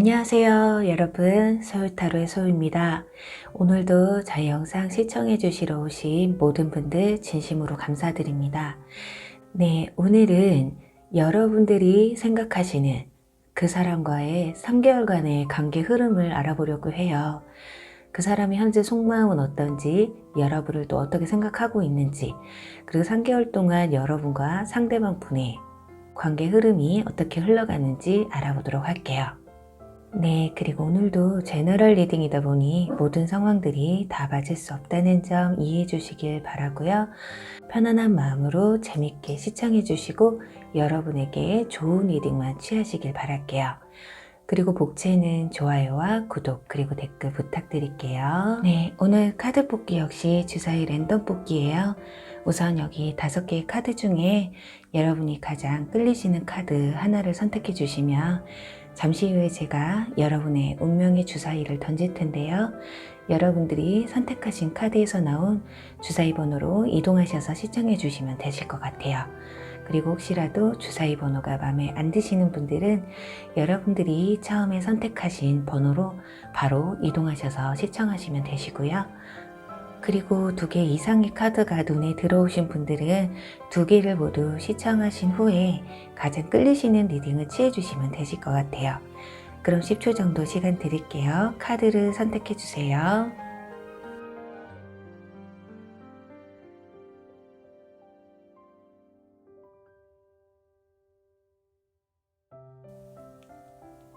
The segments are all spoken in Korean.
안녕하세요 여러분, 서울타로의 소유입니다. 오늘도 저희 영상 시청해 주시러 오신 모든 분들 진심으로 감사드립니다. 네, 오늘은 여러분들이 생각하시는 그 사람과의 3개월간의 관계 흐름을 알아보려고 해요. 그 사람의 현재 속마음은 어떤지, 여러분을 또 어떻게 생각하고 있는지, 그리고 3개월 동안 여러분과 상대방 분의 관계 흐름이 어떻게 흘러가는지 알아보도록 할게요. 네, 그리고 오늘도 제너럴 리딩이다 보니 모든 상황들이 다 맞을 수 없다는 점 이해해 주시길 바라고요. 편안한 마음으로 재밌게 시청해 주시고 여러분에게 좋은 리딩만 취하시길 바랄게요. 그리고 복채는 좋아요와 구독 그리고 댓글 부탁드릴게요. 네, 오늘 카드 뽑기 역시 주사위 랜덤 뽑기예요. 우선 여기 5개의 카드 중에 여러분이 가장 끌리시는 카드 하나를 선택해 주시면 잠시 후에 제가 여러분의 운명의 주사위를 던질 텐데요. 여러분들이 선택하신 카드에서 나온 주사위 번호로 이동하셔서 시청해 주시면 되실 것 같아요. 그리고 혹시라도 주사위 번호가 마음에 안 드시는 분들은 여러분들이 처음에 선택하신 번호로 바로 이동하셔서 시청하시면 되시고요. 그리고 2개 이상의 카드가 눈에 들어오신 분들은 2개를 모두 시청하신 후에 가장 끌리시는 리딩을 취해주시면 되실 것 같아요. 그럼 10초 정도 시간 드릴게요. 카드를 선택해 주세요.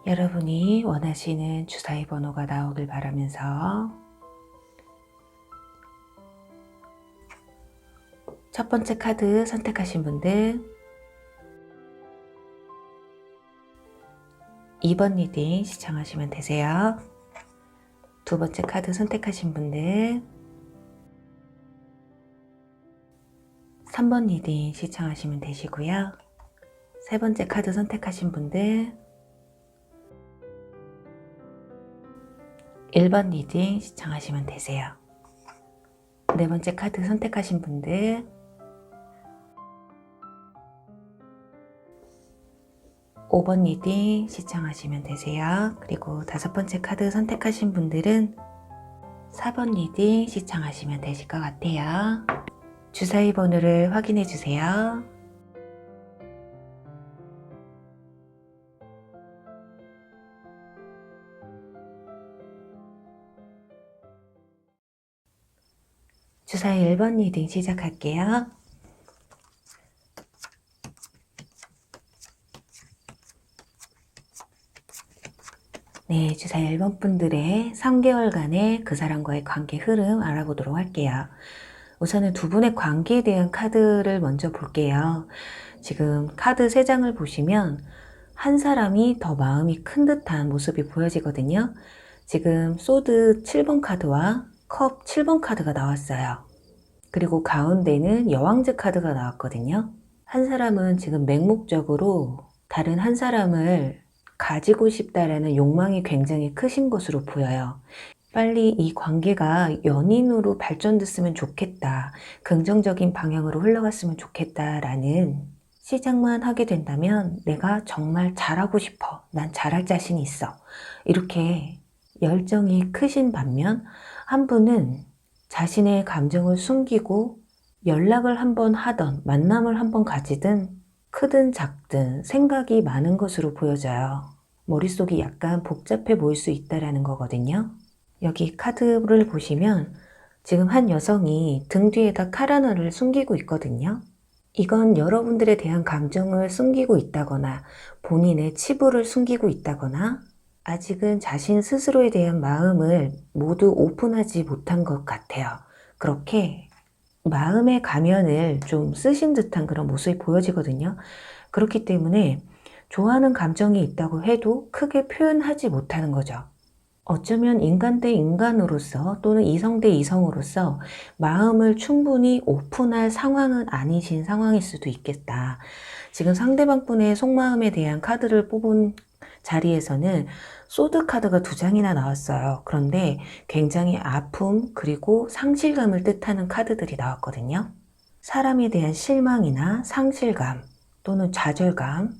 여러분이 원하시는 주사위 번호가 나오길 바라면서 첫 번째 카드 선택하신 분들, 2번 리딩 시청하시면 되세요. 두 번째 카드 선택하신 분들, 3번 리딩 시청하시면 되시고요. 세 번째 카드 선택하신 분들, 1번 리딩 시청하시면 되세요. 네 번째 카드 선택하신 분들, 5번 리딩 시청하시면 되세요. 그리고 5번째 카드 선택하신 분들은 4번 리딩 시청하시면 되실 것 같아요. 주사위 번호를 확인해 주세요. 주사위 1번 리딩 시작할게요. 네, 주사위 1번 분들의 3개월간의 그 사람과의 관계 흐름 알아보도록 할게요. 우선은 두 분의 관계에 대한 카드를 먼저 볼게요. 지금 카드 3장을 보시면 한 사람이 더 마음이 큰 듯한 모습이 보여지거든요. 지금 소드 7번 카드와 컵 7번 카드가 나왔어요. 그리고 가운데는 여왕즈 카드가 나왔거든요. 한 사람은 지금 맹목적으로 다른 한 사람을 가지고 싶다라는 욕망이 굉장히 크신 것으로 보여요. 빨리 이 관계가 연인으로 발전됐으면 좋겠다, 긍정적인 방향으로 흘러갔으면 좋겠다라는 시작만 하게 된다면 내가 정말 잘하고 싶어, 난 잘할 자신이 있어, 이렇게 열정이 크신 반면 한 분은 자신의 감정을 숨기고 연락을 한번 하던 만남을 한번 가지든 크든 작든 생각이 많은 것으로 보여져요. 머릿속이 약간 복잡해 보일 수 있다는 거거든요. 여기 카드를 보시면 지금 한 여성이 등 뒤에다 칼 하나를 숨기고 있거든요. 이건 여러분들에 대한 감정을 숨기고 있다거나 본인의 치부를 숨기고 있다거나 아직은 자신 스스로에 대한 마음을 모두 오픈하지 못한 것 같아요. 그렇게 마음의 가면을 좀 쓰신 듯한 그런 모습이 보여지거든요. 그렇기 때문에 좋아하는 감정이 있다고 해도 크게 표현하지 못하는 거죠. 어쩌면 인간 대 인간으로서 또는 이성 대 이성으로서 마음을 충분히 오픈할 상황은 아니신 상황일 수도 있겠다. 지금 상대방 분의 속마음에 대한 카드를 뽑은 자리에서는 소드 카드가 2장이나 나왔어요. 그런데 굉장히 아픔 그리고 상실감을 뜻하는 카드들이 나왔거든요. 사람에 대한 실망이나 상실감 또는 좌절감,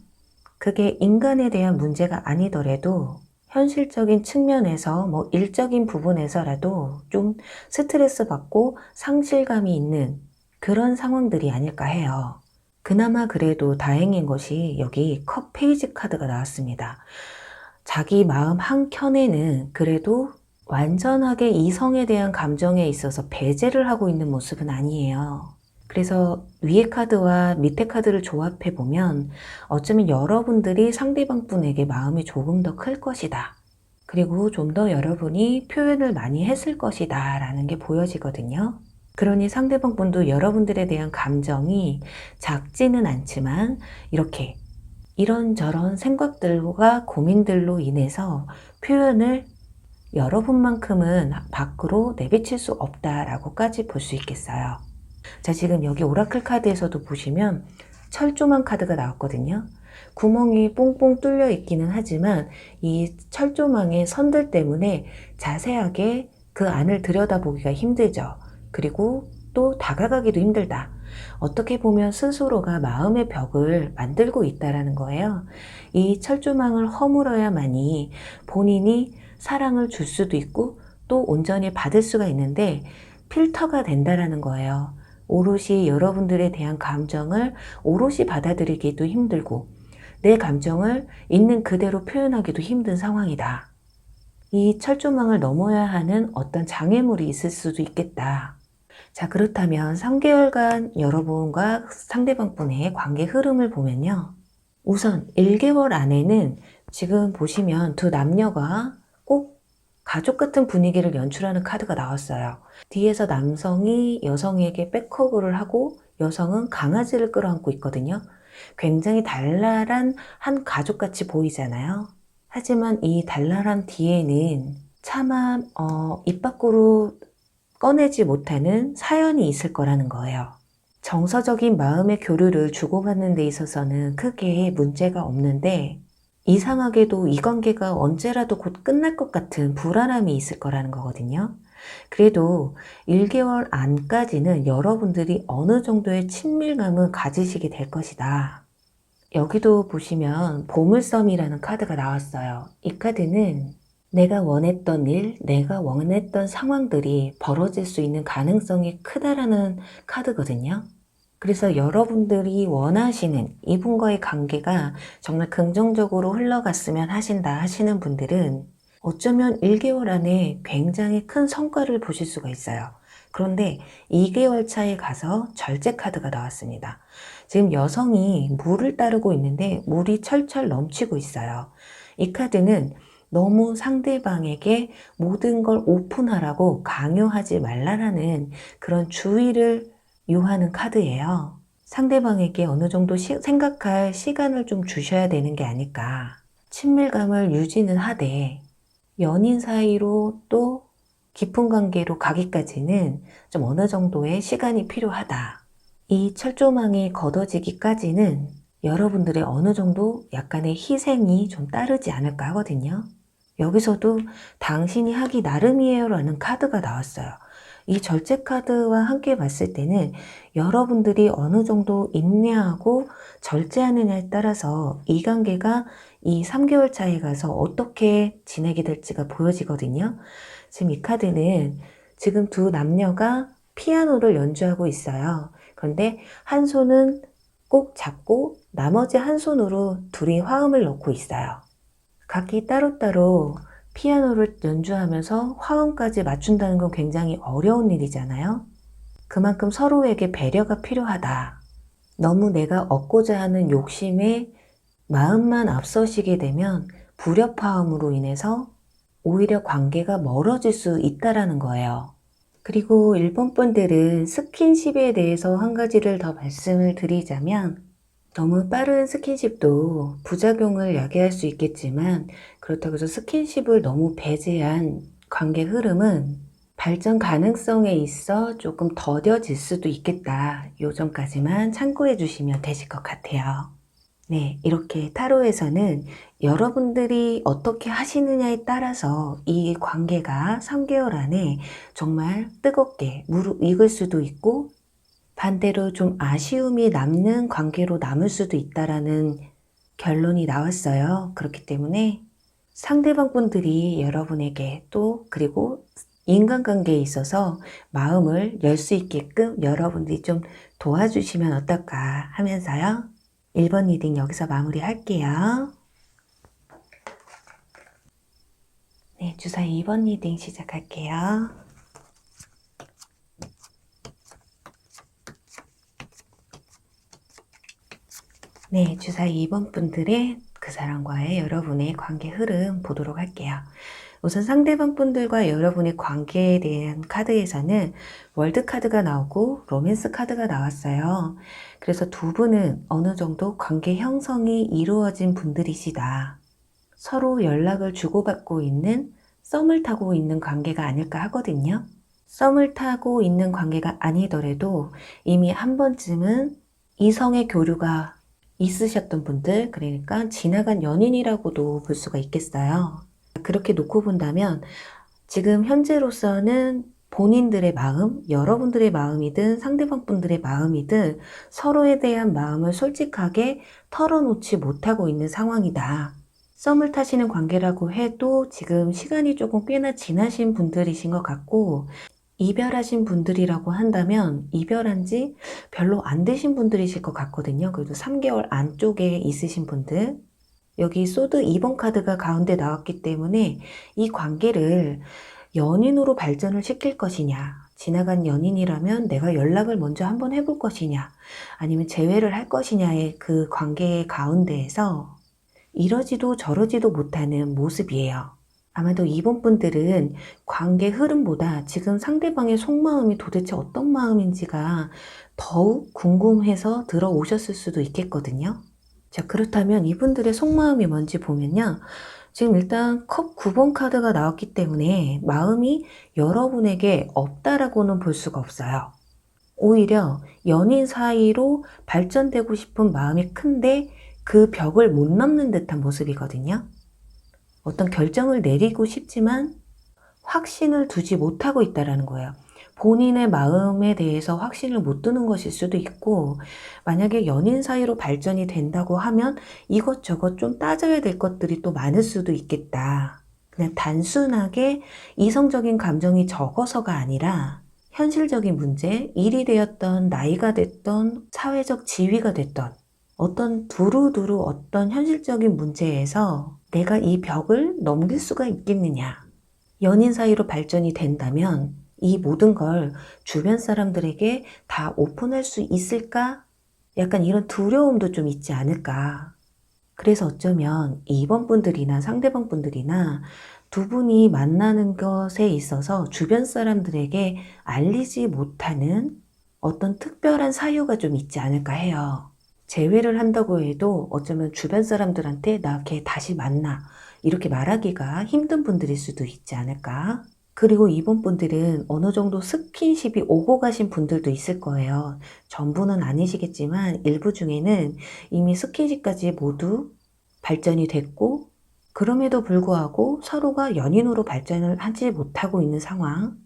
그게 인간에 대한 문제가 아니더라도 현실적인 측면에서 뭐 일적인 부분에서라도 좀 스트레스 받고 상실감이 있는 그런 상황들이 아닐까 해요. 그나마 그래도 다행인 것이 여기 컵 페이지 카드가 나왔습니다. 자기 마음 한켠에는 그래도 완전하게 이성에 대한 감정에 있어서 배제를 하고 있는 모습은 아니에요. 그래서 위에 카드와 밑에 카드를 조합해 보면 어쩌면 여러분들이 상대방 분에게 마음이 조금 더 클 것이다. 그리고 좀 더 여러분이 표현을 많이 했을 것이다 라는 게 보여지거든요. 그러니 상대방 분도 여러분들에 대한 감정이 작지는 않지만 이렇게 이런저런 생각들과 고민들로 인해서 표현을 여러분만큼은 밖으로 내비칠 수 없다라고까지 볼 수 있겠어요. 자, 지금 여기 오라클 카드에서도 보시면 철조망 카드가 나왔거든요. 구멍이 뽕뽕 뚫려 있기는 하지만 이 철조망의 선들 때문에 자세하게 그 안을 들여다보기가 힘들죠. 그리고 또 다가가기도 힘들다. 어떻게 보면 스스로가 마음의 벽을 만들고 있다라는 거예요. 이 철조망을 허물어야만이 본인이 사랑을 줄 수도 있고 또 온전히 받을 수가 있는데 필터가 된다라는 거예요. 오롯이 여러분들에 대한 감정을 오롯이 받아들이기도 힘들고 내 감정을 있는 그대로 표현하기도 힘든 상황이다. 이 철조망을 넘어야 하는 어떤 장애물이 있을 수도 있겠다. 자, 그렇다면 3개월간 여러분과 상대방 분의 관계 흐름을 보면요. 우선 1개월 안에는 지금 보시면 두 남녀가 꼭 가족 같은 분위기를 연출하는 카드가 나왔어요. 뒤에서 남성이 여성에게 백허그를 하고 여성은 강아지를 끌어안고 있거든요. 굉장히 달랄한 한 가족같이 보이잖아요. 하지만 이 달랄한 뒤에는 차마 입 밖으로 꺼내지 못하는 사연이 있을 거라는 거예요. 정서적인 마음의 교류를 주고받는 데 있어서는 크게 문제가 없는데 이상하게도 이 관계가 언제라도 곧 끝날 것 같은 불안함이 있을 거라는 거거든요. 그래도 1개월 안까지는 여러분들이 어느 정도의 친밀감을 가지시게 될 것이다. 여기도 보시면 보물섬이라는 카드가 나왔어요. 이 카드는 내가 원했던 일, 내가 원했던 상황들이 벌어질 수 있는 가능성이 크다라는 카드거든요. 그래서 여러분들이 원하시는 이분과의 관계가 정말 긍정적으로 흘러갔으면 하시는 분들은 어쩌면 1개월 안에 굉장히 큰 성과를 보실 수가 있어요. 그런데 2개월 차에 가서 절제 카드가 나왔습니다. 지금 여성이 물을 따르고 있는데 물이 철철 넘치고 있어요. 이 카드는 너무 상대방에게 모든 걸 오픈하라고 강요하지 말라라는 그런 주의를 요하는 카드예요. 상대방에게 어느 정도 생각할 시간을 좀 주셔야 되는 게 아닐까. 친밀감을 유지는 하되 연인 사이로 또 깊은 관계로 가기까지는 좀 어느 정도의 시간이 필요하다. 이 철조망이 걷어지기까지는 여러분들의 어느 정도 약간의 희생이 좀 따르지 않을까 하거든요. 여기서도 당신이 하기 나름이에요 라는 카드가 나왔어요. 이 절제 카드와 함께 봤을 때는 여러분들이 어느 정도 인내하고 절제하느냐에 따라서 이 관계가 이 3개월 차에 가서 어떻게 지내게 될지가 보여지거든요. 지금 이 카드는 지금 두 남녀가 피아노를 연주하고 있어요. 그런데 한 손은 꼭 잡고 나머지 한 손으로 둘이 화음을 넣고 있어요. 각기 따로따로 피아노를 연주하면서 화음까지 맞춘다는 건 굉장히 어려운 일이잖아요. 그만큼 서로에게 배려가 필요하다. 너무 내가 얻고자 하는 욕심에 마음만 앞서시게 되면 불협화음으로 인해서 오히려 관계가 멀어질 수 있다라는 거예요. 그리고 일본 분들은 스킨십에 대해서 한 가지를 더 말씀을 드리자면 너무 빠른 스킨십도 부작용을 야기할 수 있겠지만 그렇다고 해서 스킨십을 너무 배제한 관계 흐름은 발전 가능성에 있어 조금 더뎌질 수도 있겠다. 요 점까지만 참고해 주시면 되실 것 같아요. 네, 이렇게 타로에서는 여러분들이 어떻게 하시느냐에 따라서 이 관계가 3개월 안에 정말 뜨겁게 무르익을 수도 있고 반대로 좀 아쉬움이 남는 관계로 남을 수도 있다라는 결론이 나왔어요. 그렇기 때문에 상대방 분들이 여러분에게 또 그리고 인간관계에 있어서 마음을 열 수 있게끔 여러분들이 좀 도와주시면 어떨까 하면서요. 1번 리딩 여기서 마무리할게요. 네, 주사 2번 리딩 시작할게요. 네, 주사 2번 분들의 그 사람과의 여러분의 관계 흐름 보도록 할게요. 우선 상대방 분들과 여러분의 관계에 대한 카드에서는 월드 카드가 나오고 로맨스 카드가 나왔어요. 그래서 두 분은 어느 정도 관계 형성이 이루어진 분들이시다. 서로 연락을 주고받고 있는 썸을 타고 있는 관계가 아닐까 하거든요. 썸을 타고 있는 관계가 아니더라도 이미 한 번쯤은 이성의 교류가 있으셨던 분들, 그러니까 지나간 연인이라고도 볼 수가 있겠어요. 그렇게 놓고 본다면 지금 현재로서는 본인들의 마음, 여러분들의 마음이든 상대방 분들의 마음이든 서로에 대한 마음을 솔직하게 털어놓지 못하고 있는 상황이다. 썸을 타시는 관계라고 해도 지금 시간이 조금 꽤나 지나신 분들이신 것 같고, 이별하신 분들이라고 한다면 이별한 지 별로 안 되신 분들이실 것 같거든요. 그래도 3개월 안쪽에 있으신 분들. 여기 소드 2번 카드가 가운데 나왔기 때문에 이 관계를 연인으로 발전을 시킬 것이냐, 지나간 연인이라면 내가 연락을 먼저 한번 해볼 것이냐, 아니면 재회를 할 것이냐의 그 관계의 가운데에서 이러지도 저러지도 못하는 모습이에요. 아마도 이번 분들은 관계 흐름보다 지금 상대방의 속마음이 도대체 어떤 마음인지가 더욱 궁금해서 들어오셨을 수도 있겠거든요. 자, 그렇다면 이분들의 속마음이 뭔지 보면요. 지금 일단 컵 9번 카드가 나왔기 때문에 마음이 여러분에게 없다라고는 볼 수가 없어요. 오히려 연인 사이로 발전되고 싶은 마음이 큰데 그 벽을 못 넘는 듯한 모습이거든요. 어떤 결정을 내리고 싶지만 확신을 두지 못하고 있다는 거예요. 본인의 마음에 대해서 확신을 못 두는 것일 수도 있고, 만약에 연인 사이로 발전이 된다고 하면 이것저것 좀 따져야 될 것들이 또 많을 수도 있겠다. 그냥 단순하게 이성적인 감정이 적어서가 아니라 현실적인 문제, 일이 되었던 나이가 됐던 사회적 지위가 됐던 어떤 두루두루 어떤 현실적인 문제에서 내가 이 벽을 넘길 수가 있겠느냐. 연인 사이로 발전이 된다면 이 모든 걸 주변 사람들에게 다 오픈할 수 있을까? 약간 이런 두려움도 좀 있지 않을까. 그래서 어쩌면 2번 분들이나 상대방 분들이나 두 분이 만나는 것에 있어서 주변 사람들에게 알리지 못하는 어떤 특별한 사유가 좀 있지 않을까 해요. 재회를 한다고 해도 어쩌면 주변 사람들한테 나 걔 다시 만나 이렇게 말하기가 힘든 분들일 수도 있지 않을까. 그리고 이번 분들은 어느 정도 스킨십이 오고 가신 분들도 있을 거예요. 전부는 아니시겠지만 일부 중에는 이미 스킨십까지 모두 발전이 됐고, 그럼에도 불구하고 서로가 연인으로 발전을 하지 못하고 있는 상황.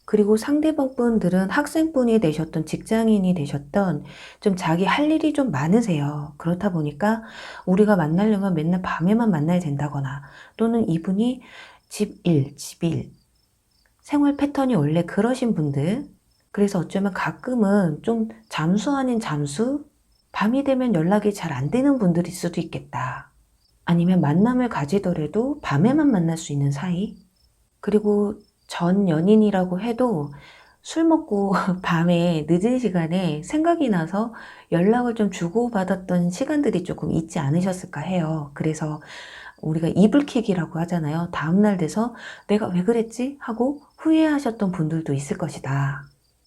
그리고 상대방 분들은 학생분이 되셨던 직장인이 되셨던 좀 자기 할 일이 좀 많으세요. 그렇다 보니까 우리가 만나려면 맨날 밤에만 만나야 된다거나, 또는 이분이 집일, 생활 패턴이 원래 그러신 분들. 그래서 어쩌면 가끔은 좀 잠수 아닌 잠수? 밤이 되면 연락이 잘 안 되는 분들일 수도 있겠다. 아니면 만남을 가지더라도 밤에만 만날 수 있는 사이? 그리고 전 연인이라고 해도 술 먹고 밤에 늦은 시간에 생각이 나서 연락을 좀 주고받았던 시간들이 조금 있지 않으셨을까 해요. 그래서 우리가 이불킥이라고 하잖아요. 다음날 돼서 내가 왜 그랬지? 하고 후회하셨던 분들도 있을 것이다.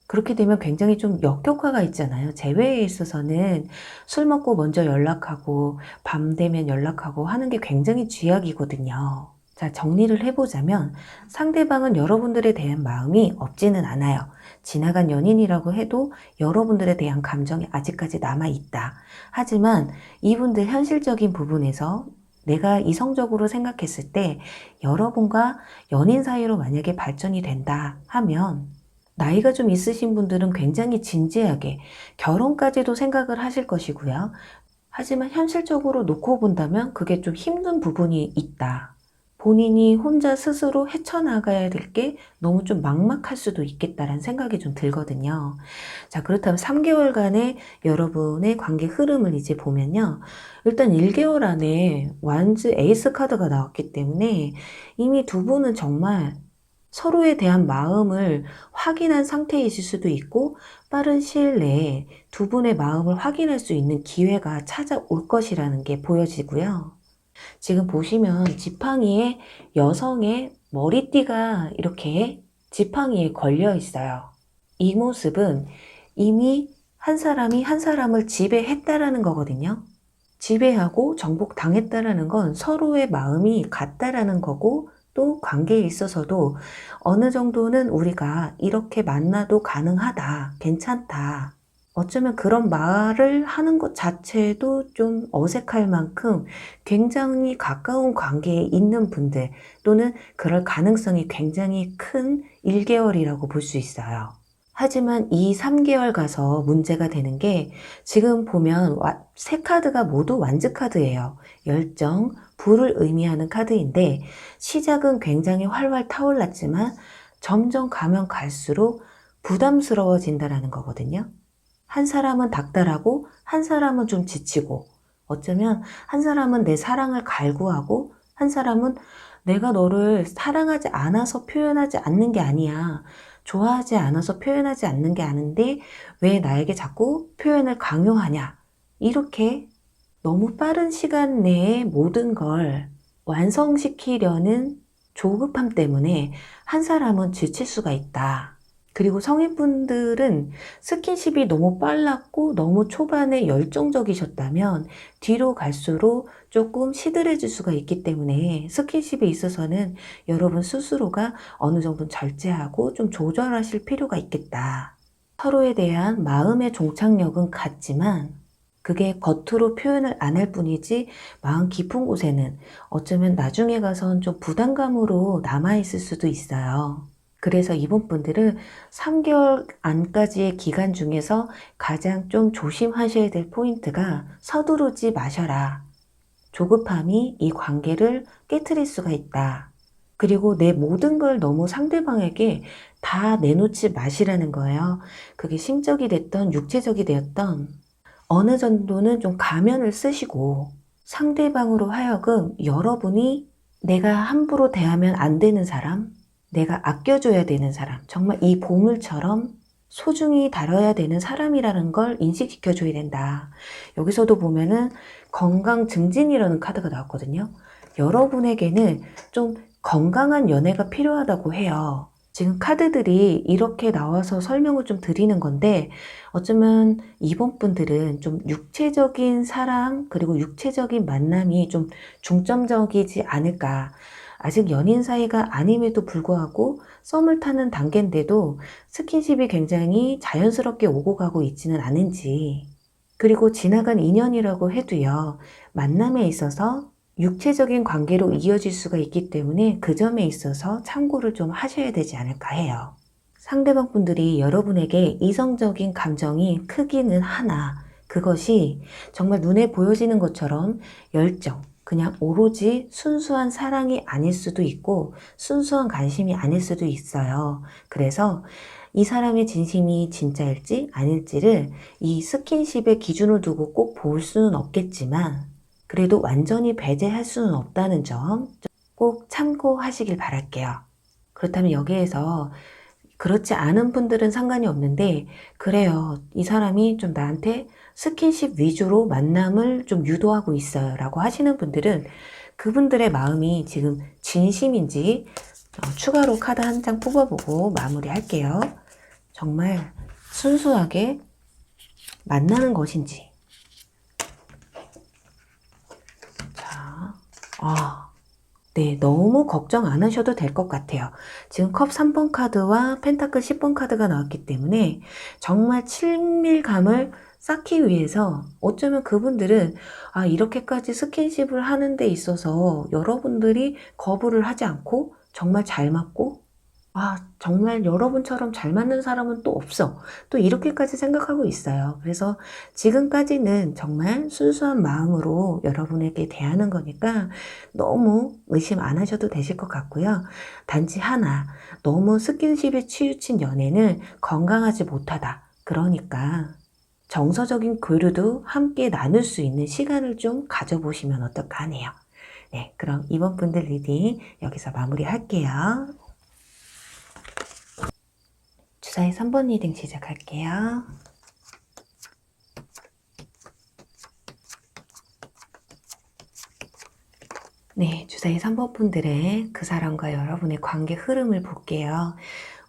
그렇게 되면 굉장히 좀 역효과가 있잖아요. 재회에 있어서는 술 먹고 먼저 연락하고 밤 되면 연락하고 하는 게 굉장히 쥐약이거든요. 자, 정리를 해보자면 상대방은 여러분들에 대한 마음이 없지는 않아요. 지나간 연인이라고 해도 여러분들에 대한 감정이 아직까지 남아있다. 하지만 이분들 현실적인 부분에서 내가 이성적으로 생각했을 때 여러분과 연인 사이로 만약에 발전이 된다 하면 나이가 좀 있으신 분들은 굉장히 진지하게 결혼까지도 생각을 하실 것이고요. 하지만 현실적으로 놓고 본다면 그게 좀 힘든 부분이 있다. 본인이 혼자 스스로 헤쳐나가야 될 게 너무 좀 막막할 수도 있겠다라는 생각이 좀 들거든요. 자, 그렇다면 3개월간의 여러분의 관계 흐름을 이제 보면요. 일단 1개월 안에 완즈 에이스 카드가 나왔기 때문에 이미 두 분은 정말 서로에 대한 마음을 확인한 상태이실 수도 있고 빠른 시일 내에 두 분의 마음을 확인할 수 있는 기회가 찾아올 것이라는 게 보여지고요. 지금 보시면 지팡이에 여성의 머리띠가 이렇게 지팡이에 걸려 있어요. 이 모습은 이미 한 사람이 한 사람을 지배했다라는 거거든요. 지배하고 정복당했다라는 건 서로의 마음이 같다라는 거고 또 관계에 있어서도 어느 정도는 우리가 이렇게 만나도 가능하다, 괜찮다. 어쩌면 그런 말을 하는 것 자체도 좀 어색할 만큼 굉장히 가까운 관계에 있는 분들 또는 그럴 가능성이 굉장히 큰 1개월이라고 볼 수 있어요. 하지만 이 3개월 가서 문제가 되는 게 지금 보면 세 카드가 모두 완즈 카드예요. 열정, 불을 의미하는 카드인데 시작은 굉장히 활활 타올랐지만 점점 가면 갈수록 부담스러워진다라는 거거든요. 한 사람은 닥달하고 한 사람은 좀 지치고 어쩌면 한 사람은 내 사랑을 갈구하고 한 사람은 내가 너를 사랑하지 않아서 표현하지 않는 게 아니야. 좋아하지 않아서 표현하지 않는 게 아닌데 왜 나에게 자꾸 표현을 강요하냐. 이렇게 너무 빠른 시간 내에 모든 걸 완성시키려는 조급함 때문에 한 사람은 지칠 수가 있다. 그리고 성인분들은 스킨십이 너무 빨랐고 너무 초반에 열정적이셨다면 뒤로 갈수록 조금 시들해질 수가 있기 때문에 스킨십에 있어서는 여러분 스스로가 어느 정도 절제하고 좀 조절하실 필요가 있겠다. 서로에 대한 마음의 종착역은 같지만 그게 겉으로 표현을 안 할 뿐이지 마음 깊은 곳에는 어쩌면 나중에 가선 좀 부담감으로 남아있을 수도 있어요. 그래서 이번 분들은 3개월 안까지의 기간 중에서 가장 좀 조심하셔야 될 포인트가 서두르지 마셔라. 조급함이 이 관계를 깨트릴 수가 있다. 그리고 내 모든 걸 너무 상대방에게 다 내놓지 마시라는 거예요. 그게 심적이 됐던 육체적이 되었던 어느 정도는 좀 가면을 쓰시고 상대방으로 하여금 여러분이 내가 함부로 대하면 안 되는 사람, 내가 아껴줘야 되는 사람, 정말 이 보물처럼 소중히 다뤄야 되는 사람이라는 걸 인식시켜줘야 된다. 여기서도 보면은 건강 증진이라는 카드가 나왔거든요. 여러분에게는 좀 건강한 연애가 필요하다고 해요. 지금 카드들이 이렇게 나와서 설명을 좀 드리는 건데 어쩌면 이번 분들은 좀 육체적인 사랑 그리고 육체적인 만남이 좀 중점적이지 않을까. 아직 연인 사이가 아님에도 불구하고 썸을 타는 단계인데도 스킨십이 굉장히 자연스럽게 오고 가고 있지는 않은지 그리고 지나간 인연이라고 해도요. 만남에 있어서 육체적인 관계로 이어질 수가 있기 때문에 그 점에 있어서 참고를 좀 하셔야 되지 않을까 해요. 상대방 분들이 여러분에게 이성적인 감정이 크기는 하나 그것이 정말 눈에 보여지는 것처럼 열정, 그냥 오로지 순수한 사랑이 아닐 수도 있고 순수한 관심이 아닐 수도 있어요. 그래서 이 사람의 진심이 진짜일지 아닐지를 이 스킨십의 기준을 두고 꼭 볼 수는 없겠지만 그래도 완전히 배제할 수는 없다는 점 꼭 참고하시길 바랄게요. 그렇다면 여기에서 그렇지 않은 분들은 상관이 없는데 그래요. 이 사람이 좀 나한테 스킨십 위주로 만남을 좀 유도하고 있어요. 라고 하시는 분들은 그분들의 마음이 지금 진심인지 추가로 카드 한 장 뽑아보고 마무리할게요. 정말 순수하게 만나는 것인지 네, 너무 걱정 안 하셔도 될 것 같아요. 지금 컵 3번 카드와 펜타클 10번 카드가 나왔기 때문에 정말 친밀감을 쌓기 위해서 어쩌면 그분들은 이렇게까지 스킨십을 하는 데 있어서 여러분들이 거부를 하지 않고 정말 잘 맞고 정말 여러분처럼 잘 맞는 사람은 또 없어. 또 이렇게까지 생각하고 있어요. 그래서 지금까지는 정말 순수한 마음으로 여러분에게 대하는 거니까 너무 의심 안 하셔도 되실 것 같고요. 단지 하나, 너무 스킨십에 치우친 연애는 건강하지 못하다. 그러니까 정서적인 교류도 함께 나눌 수 있는 시간을 좀 가져보시면 어떨까 하네요. 네, 그럼 이번 분들 리딩 여기서 마무리할게요. 주사위 3번 리딩 시작할게요. 네, 주사위 3번 분들의 그 사람과 여러분의 관계 흐름을 볼게요.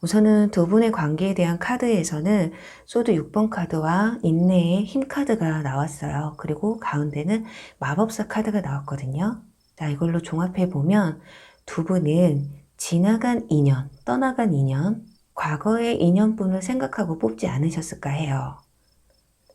우선은 두 분의 관계에 대한 카드에서는 소드 6번 카드와 인내의 힘 카드가 나왔어요. 그리고 가운데는 마법사 카드가 나왔거든요. 자, 이걸로 종합해 보면 두 분은 지나간 인연, 떠나간 인연, 과거의 인연분을 생각하고 뽑지 않으셨을까 해요.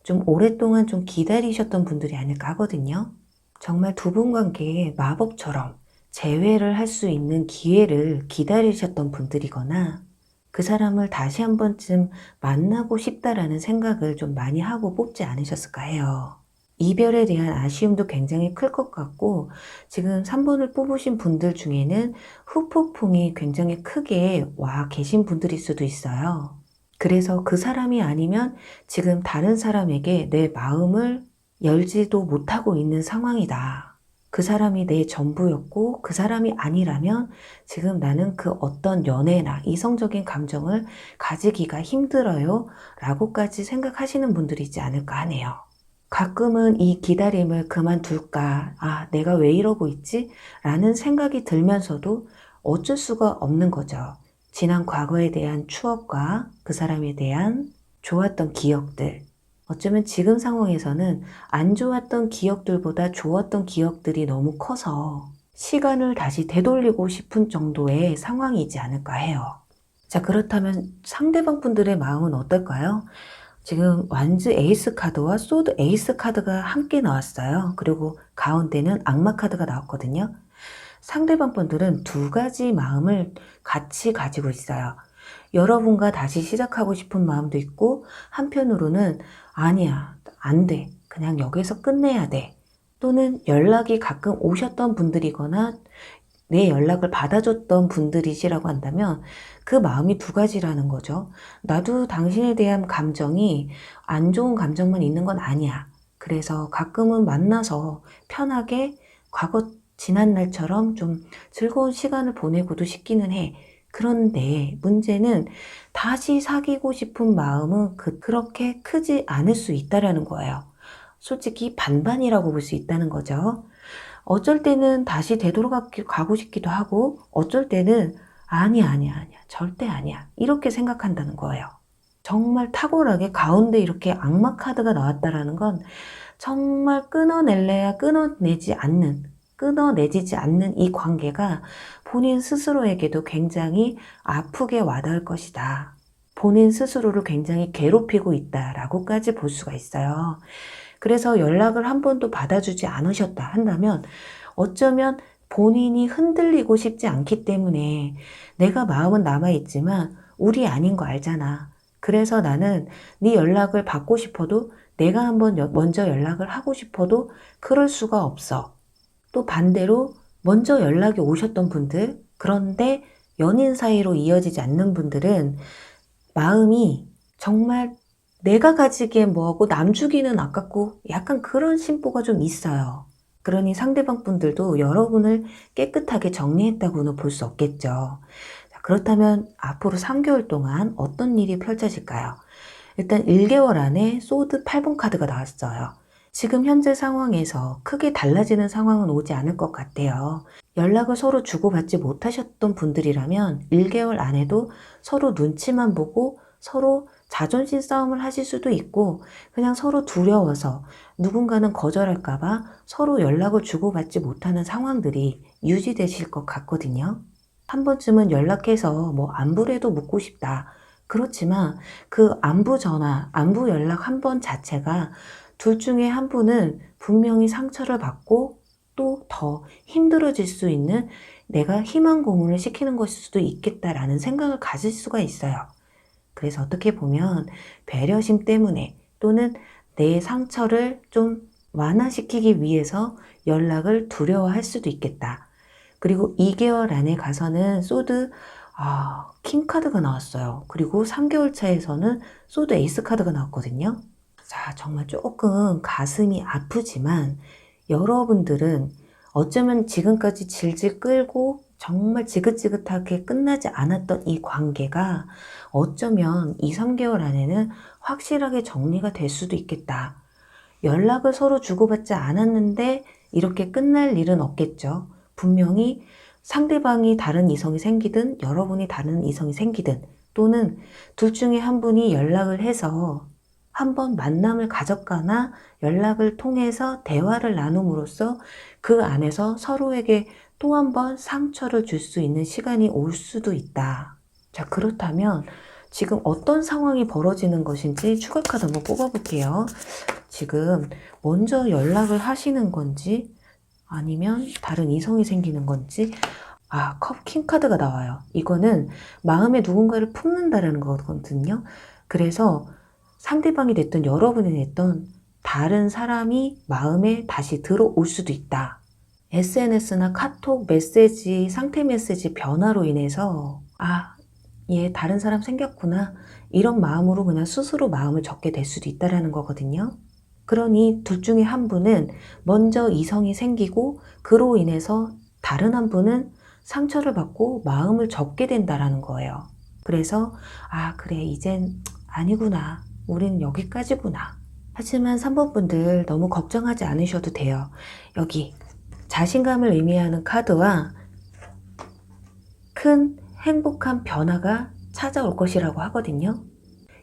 좀 오랫동안 좀 기다리셨던 분들이 아닐까 하거든요. 정말 두 분 관계에 마법처럼 재회를 할 수 있는 기회를 기다리셨던 분들이거나 그 사람을 다시 한 번쯤 만나고 싶다라는 생각을 좀 많이 하고 뽑지 않으셨을까 해요. 이별에 대한 아쉬움도 굉장히 클 것 같고 지금 3번을 뽑으신 분들 중에는 후폭풍이 굉장히 크게 와 계신 분들일 수도 있어요. 그래서 그 사람이 아니면 지금 다른 사람에게 내 마음을 열지도 못하고 있는 상황이다. 그 사람이 내 전부였고 그 사람이 아니라면 지금 나는 그 어떤 연애나 이성적인 감정을 가지기가 힘들어요 라고까지 생각하시는 분들이 있지 않을까 하네요. 가끔은 이 기다림을 그만둘까? 내가 왜 이러고 있지? 라는 생각이 들면서도 어쩔 수가 없는 거죠. 지난 과거에 대한 추억과 그 사람에 대한 좋았던 기억들. 어쩌면 지금 상황에서는 안 좋았던 기억들보다 좋았던 기억들이 너무 커서 시간을 다시 되돌리고 싶은 정도의 상황이지 않을까 해요. 자, 그렇다면 상대방 분들의 마음은 어떨까요? 지금 완즈 에이스 카드와 소드 에이스 카드가 함께 나왔어요. 그리고 가운데는 악마 카드가 나왔거든요. 상대방 분들은 두 가지 마음을 같이 가지고 있어요. 여러분과 다시 시작하고 싶은 마음도 있고 한편으로는 아니야, 안 돼. 그냥 여기서 끝내야 돼. 또는 연락이 가끔 오셨던 분들이거나 내 연락을 받아줬던 분들이시라고 한다면 그 마음이 두 가지라는 거죠. 나도 당신에 대한 감정이 안 좋은 감정만 있는 건 아니야. 그래서 가끔은 만나서 편하게 과거 지난 날처럼 좀 즐거운 시간을 보내고도 싶기는 해. 그런데 문제는 다시 사귀고 싶은 마음은 그렇게 크지 않을 수 있다라는 거예요. 솔직히 반반이라고 볼 수 있다는 거죠. 어쩔 때는 다시 되돌아가고 싶기도 하고 어쩔 때는 아니야, 절대 아니야. 이렇게 생각한다는 거예요. 정말 탁월하게 가운데 이렇게 악마 카드가 나왔다라는 건 정말 끊어내지지 않는 이 관계가 본인 스스로에게도 굉장히 아프게 와닿을 것이다. 본인 스스로를 굉장히 괴롭히고 있다라고까지 볼 수가 있어요. 그래서 연락을 한 번도 받아주지 않으셨다 한다면 어쩌면 본인이 흔들리고 싶지 않기 때문에 내가 마음은 남아있지만 우리 아닌 거 알잖아. 그래서 나는 네 연락을 받고 싶어도 내가 한번 먼저 연락을 하고 싶어도 그럴 수가 없어. 또 반대로 먼저 연락이 오셨던 분들, 그런데 연인 사이로 이어지지 않는 분들은 마음이 정말 내가 가지기엔 뭐하고 남 주기는 아깝고 약간 그런 심보가 좀 있어요. 그러니 상대방 분들도 여러분을 깨끗하게 정리했다고는 볼 수 없겠죠. 자, 그렇다면 앞으로 3개월 동안 어떤 일이 펼쳐질까요? 일단 1개월 안에 소드 8번 카드가 나왔어요. 지금 현재 상황에서 크게 달라지는 상황은 오지 않을 것 같아요. 연락을 서로 주고받지 못하셨던 분들이라면 1개월 안에도 서로 눈치만 보고 서로 자존심 싸움을 하실 수도 있고 그냥 서로 두려워서 누군가는 거절할까봐 서로 연락을 주고받지 못하는 상황들이 유지되실 것 같거든요. 한 번쯤은 연락해서 안부라도 묻고 싶다. 그렇지만 그 안부 전화, 안부 연락 한 번 자체가 둘 중에 한 분은 분명히 상처를 받고 또 더 힘들어질 수 있는 내가 희망 고문을 시키는 것일 수도 있겠다라는 생각을 가질 수가 있어요. 그래서 어떻게 보면 배려심 때문에 또는 내 상처를 좀 완화시키기 위해서 연락을 두려워할 수도 있겠다. 그리고 2개월 안에 가서는 소드 킹카드가 나왔어요. 그리고 3개월 차에서는 소드 에이스 카드가 나왔거든요. 자, 정말 조금 가슴이 아프지만 여러분들은 어쩌면 지금까지 질질 끌고 정말 지긋지긋하게 끝나지 않았던 이 관계가 어쩌면 2, 3개월 안에는 확실하게 정리가 될 수도 있겠다. 연락을 서로 주고받지 않았는데 이렇게 끝날 일은 없겠죠. 분명히 상대방이 다른 이성이 생기든 여러분이 다른 이성이 생기든 또는 둘 중에 한 분이 연락을 해서 한번 만남을 가졌거나 연락을 통해서 대화를 나눔으로써 그 안에서 서로에게 또 한 번 상처를 줄 수 있는 시간이 올 수도 있다. 자, 그렇다면 지금 어떤 상황이 벌어지는 것인지 추가 카드 한번 뽑아볼게요. 지금 먼저 연락을 하시는 건지 아니면 다른 이성이 생기는 건지. 컵 킹 카드가 나와요. 이거는 마음에 누군가를 품는다라는 거거든요. 그래서 상대방이 됐든 여러분이 됐든 다른 사람이 마음에 다시 들어올 수도 있다. SNS나 카톡 메시지, 상태 메시지 변화로 인해서 얘 다른 사람 생겼구나, 이런 마음으로 그냥 스스로 마음을 접게 될 수도 있다라는 거거든요. 그러니 둘 중에 한 분은 먼저 이성이 생기고 그로 인해서 다른 한 분은 상처를 받고 마음을 접게 된다라는 거예요. 그래서 그래, 이젠 아니구나, 우린 여기까지구나. 하지만 3번 분들 너무 걱정하지 않으셔도 돼요. 여기 자신감을 의미하는 카드와 큰 행복한 변화가 찾아올 것이라고 하거든요.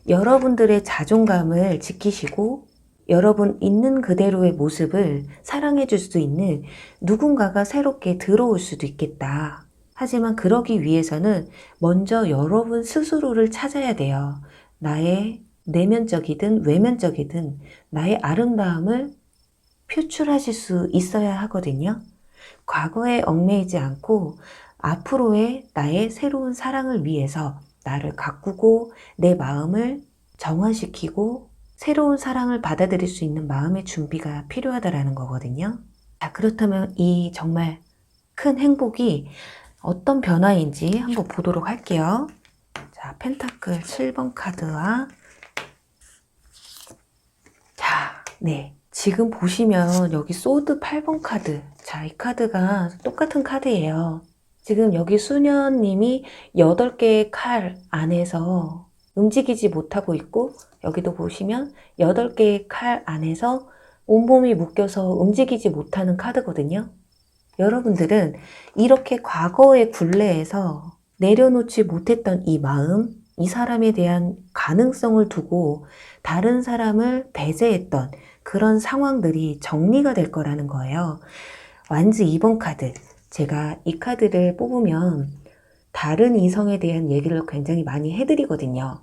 여러분들의 자존감을 지키시고 여러분 있는 그대로의 모습을 사랑해 줄 수 있는 누군가가 새롭게 들어올 수도 있겠다. 하지만 그러기 위해서는 먼저 여러분 스스로를 찾아야 돼요. 나의 내면적이든 외면적이든 나의 아름다움을 표출하실 수 있어야 하거든요. 과거에 얽매이지 않고 앞으로의 나의 새로운 사랑을 위해서 나를 가꾸고 내 마음을 정화시키고 새로운 사랑을 받아들일 수 있는 마음의 준비가 필요하다라는 거거든요. 자, 그렇다면 이 정말 큰 행복이 어떤 변화인지 한번 보도록 할게요. 자, 펜타클 7번 카드와 지금 보시면 여기 소드 8번 카드. 자, 이 카드가 똑같은 카드예요. 지금 여기 수녀님이 8개의 칼 안에서 움직이지 못하고 있고, 여기도 보시면 8개의 칼 안에서 온몸이 묶여서 움직이지 못하는 카드거든요. 여러분들은 이렇게 과거의 굴레에서 내려놓지 못했던 이 마음, 이 사람에 대한 가능성을 두고 다른 사람을 배제했던 그런 상황들이 정리가 될 거라는 거예요. 완즈 2번 카드. 제가 이 카드를 뽑으면 다른 이성에 대한 얘기를 굉장히 많이 해드리거든요.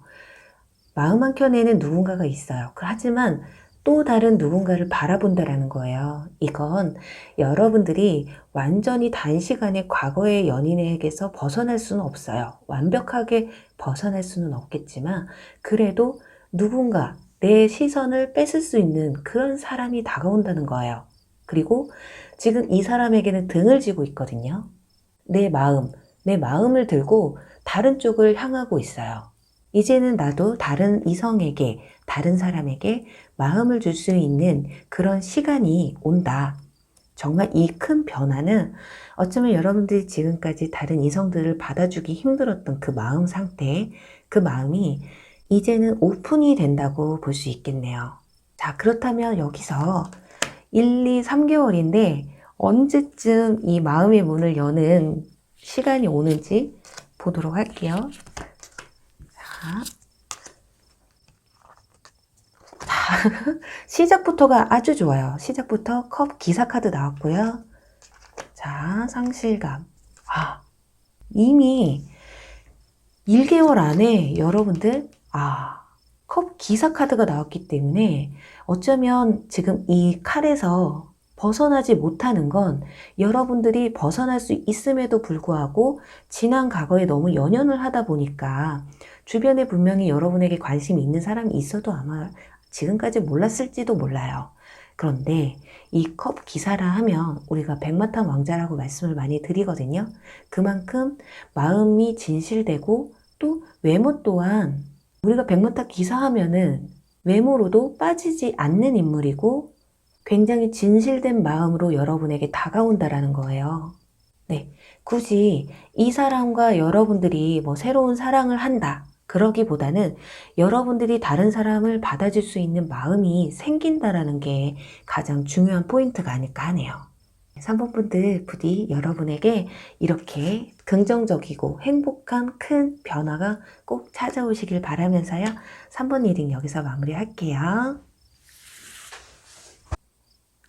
마음 한켠에는 누군가가 있어요. 하지만 또 다른 누군가를 바라본다라는 거예요. 이건 여러분들이 완전히 단시간에 과거의 연인에게서 벗어날 수는 없어요. 완벽하게 벗어날 수는 없겠지만 그래도 누군가 내 시선을 뺏을 수 있는 그런 사람이 다가온다는 거예요. 그리고 지금 이 사람에게는 등을 지고 있거든요. 내 마음을 들고 다른 쪽을 향하고 있어요. 이제는 나도 다른 이성에게, 다른 사람에게 마음을 줄 수 있는 그런 시간이 온다. 정말 이 큰 변화는 어쩌면 여러분들이 지금까지 다른 이성들을 받아주기 힘들었던 그 마음 상태, 그 마음이 이제는 오픈이 된다고 볼 수 있겠네요. 자, 그렇다면 여기서 1, 2, 3개월인데 언제쯤 이 마음의 문을 여는 시간이 오는지 보도록 할게요. 시작부터가 아주 좋아요. 시작부터 컵 기사 카드 나왔고요. 자, 상실감. 이미 1개월 안에 여러분들 컵 기사 카드가 나왔기 때문에 어쩌면 지금 이 칼에서 벗어나지 못하는 건 여러분들이 벗어날 수 있음에도 불구하고 지난 과거에 너무 연연을 하다 보니까 주변에 분명히 여러분에게 관심이 있는 사람이 있어도 아마 지금까지 몰랐을지도 몰라요. 그런데 이 컵 기사라 하면 우리가 백마탄 왕자라고 말씀을 많이 드리거든요. 그만큼 마음이 진실되고 또 외모 또한 우리가 백마탄 기사 하면은 외모로도 빠지지 않는 인물이고 굉장히 진실된 마음으로 여러분에게 다가온다라는 거예요. 네, 굳이 이 사람과 여러분들이 뭐 새로운 사랑을 한다. 그러기보다는 여러분들이 다른 사람을 받아줄 수 있는 마음이 생긴다라는 게 가장 중요한 포인트가 아닐까 하네요. 3번 분들 부디 여러분에게 이렇게 긍정적이고 행복한 큰 변화가 꼭 찾아오시길 바라면서요. 3번 리딩 여기서 마무리할게요.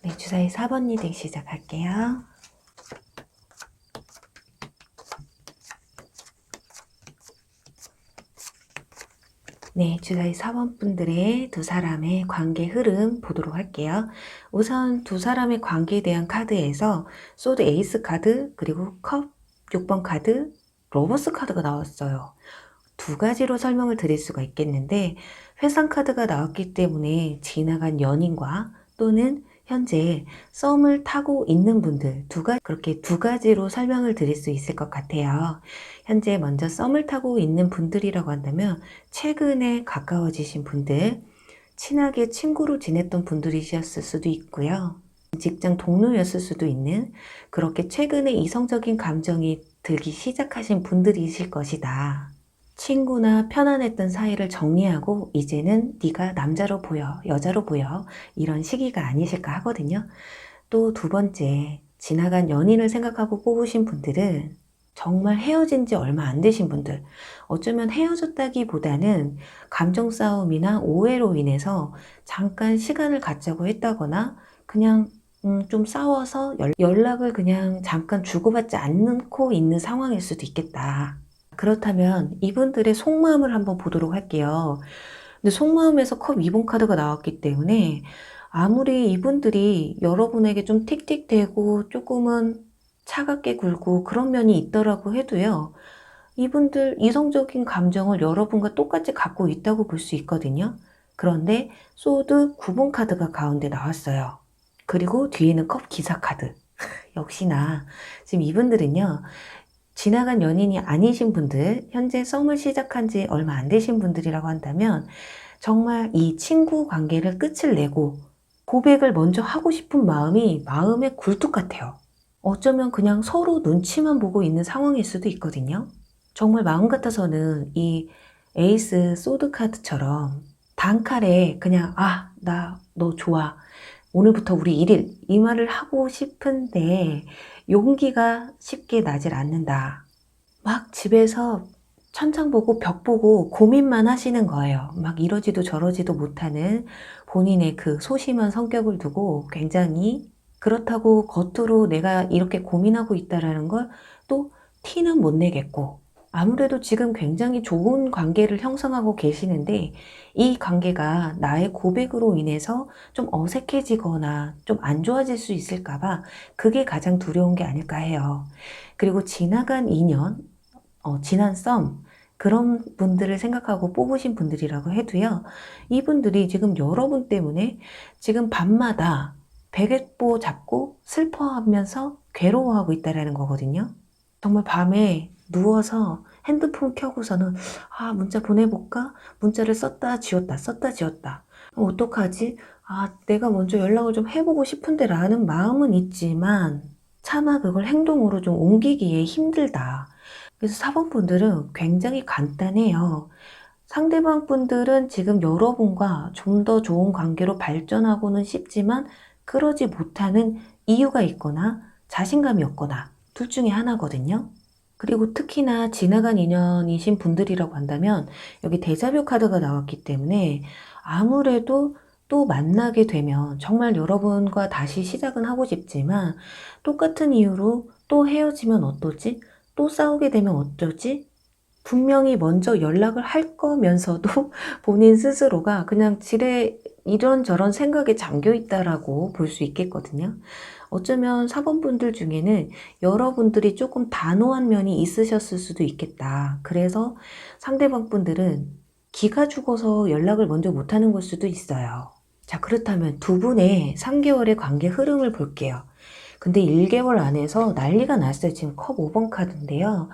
네, 주사위 4번 리딩 시작할게요. 네, 주사위 4번 분들의 두 사람의 관계 흐름 보도록 할게요. 우선 두 사람의 관계에 대한 카드에서 소드 에이스 카드, 그리고 컵 6번 카드, 로버스 카드가 나왔어요. 두 가지로 설명을 드릴 수가 있겠는데 회상 카드가 나왔기 때문에 지나간 연인과 또는 현재 썸을 타고 있는 분들 그렇게 두 가지로 설명을 드릴 수 있을 것 같아요. 현재 먼저 썸을 타고 있는 분들이라고 한다면 최근에 가까워지신 분들, 친하게 친구로 지냈던 분들이셨을 수도 있고요. 직장 동료였을 수도 있는 그렇게 최근에 이성적인 감정이 들기 시작하신 분들이실 것이다. 친구나 편안했던 사이를 정리하고 이제는 네가 남자로 보여, 여자로 보여 이런 시기가 아니실까 하거든요. 또 두 번째, 지나간 연인을 생각하고 뽑으신 분들은 정말 헤어진 지 얼마 안 되신 분들, 어쩌면 헤어졌다기보다는 감정 싸움이나 오해로 인해서 잠깐 시간을 갖자고 했다거나 그냥 좀 싸워서 연락을 그냥 잠깐 주고받지 않고 있는 상황일 수도 있겠다. 그렇다면 이분들의 속마음을 한번 보도록 할게요. 근데 속마음에서 컵 2번 카드가 나왔기 때문에 아무리 이분들이 여러분에게 좀 틱틱대고 조금은 차갑게 굴고 그런 면이 있더라고 해도요. 이분들 이성적인 감정을 여러분과 똑같이 갖고 있다고 볼 수 있거든요. 그런데 소드 9번 카드가 가운데 나왔어요. 그리고 뒤에는 컵 기사 카드. 역시나 지금 이분들은요. 지나간 연인이 아니신 분들, 현재 썸을 시작한 지 얼마 안 되신 분들이라고 한다면 정말 이 친구 관계를 끝을 내고 고백을 먼저 하고 싶은 마음이 마음의 굴뚝 같아요. 어쩌면 그냥 서로 눈치만 보고 있는 상황일 수도 있거든요. 정말 마음 같아서는 이 에이스 소드 카드처럼 단칼에 그냥 나 너 좋아. 오늘부터 우리 1일 이 말을 하고 싶은데 용기가 쉽게 나질 않는다. 막 집에서 천장 보고 벽 보고 고민만 하시는 거예요. 막 이러지도 저러지도 못하는 본인의 그 소심한 성격을 두고 굉장히 그렇다고 겉으로 내가 이렇게 고민하고 있다라는 걸 또 티는 못 내겠고 아무래도 지금 굉장히 좋은 관계를 형성하고 계시는데 이 관계가 나의 고백으로 인해서 좀 어색해지거나 좀 안 좋아질 수 있을까봐 그게 가장 두려운 게 아닐까 해요. 그리고 지나간 인연, 지난 썸, 그런 분들을 생각하고 뽑으신 분들이라고 해도요. 이분들이 지금 여러분 때문에 지금 밤마다 베갯보 잡고 슬퍼하면서 괴로워하고 있다는 거거든요. 정말 밤에 누워서 핸드폰 켜고서는 문자 보내볼까? 문자를 썼다 지웠다 썼다 지웠다. 어떡하지? 내가 먼저 연락을 좀 해보고 싶은데 라는 마음은 있지만 차마 그걸 행동으로 좀 옮기기에 힘들다. 그래서 4번 분들은 굉장히 간단해요. 상대방 분들은 지금 여러분과 좀 더 좋은 관계로 발전하고는 싶지만 그러지 못하는 이유가 있거나 자신감이 없거나 둘 중에 하나거든요. 그리고 특히나 지나간 인연이신 분들이라고 한다면 여기 데자뷰 카드가 나왔기 때문에 아무래도 또 만나게 되면 정말 여러분과 다시 시작은 하고 싶지만 똑같은 이유로 또 헤어지면 어떠지? 또 싸우게 되면 어쩌지? 분명히 먼저 연락을 할 거면서도 본인 스스로가 그냥 지레 이런저런 생각에 잠겨 있다라고 볼 수 있겠거든요. 어쩌면 사번분들 중에는 여러분들이 조금 단호한 면이 있으셨을 수도 있겠다. 그래서 상대방 분들은 기가 죽어서 연락을 먼저 못하는 걸 수도 있어요. 자, 그렇다면 두 분의 3개월의 관계 흐름을 볼게요. 근데 1개월 안에서 난리가 났어요. 지금 컵 5번 카드인데요.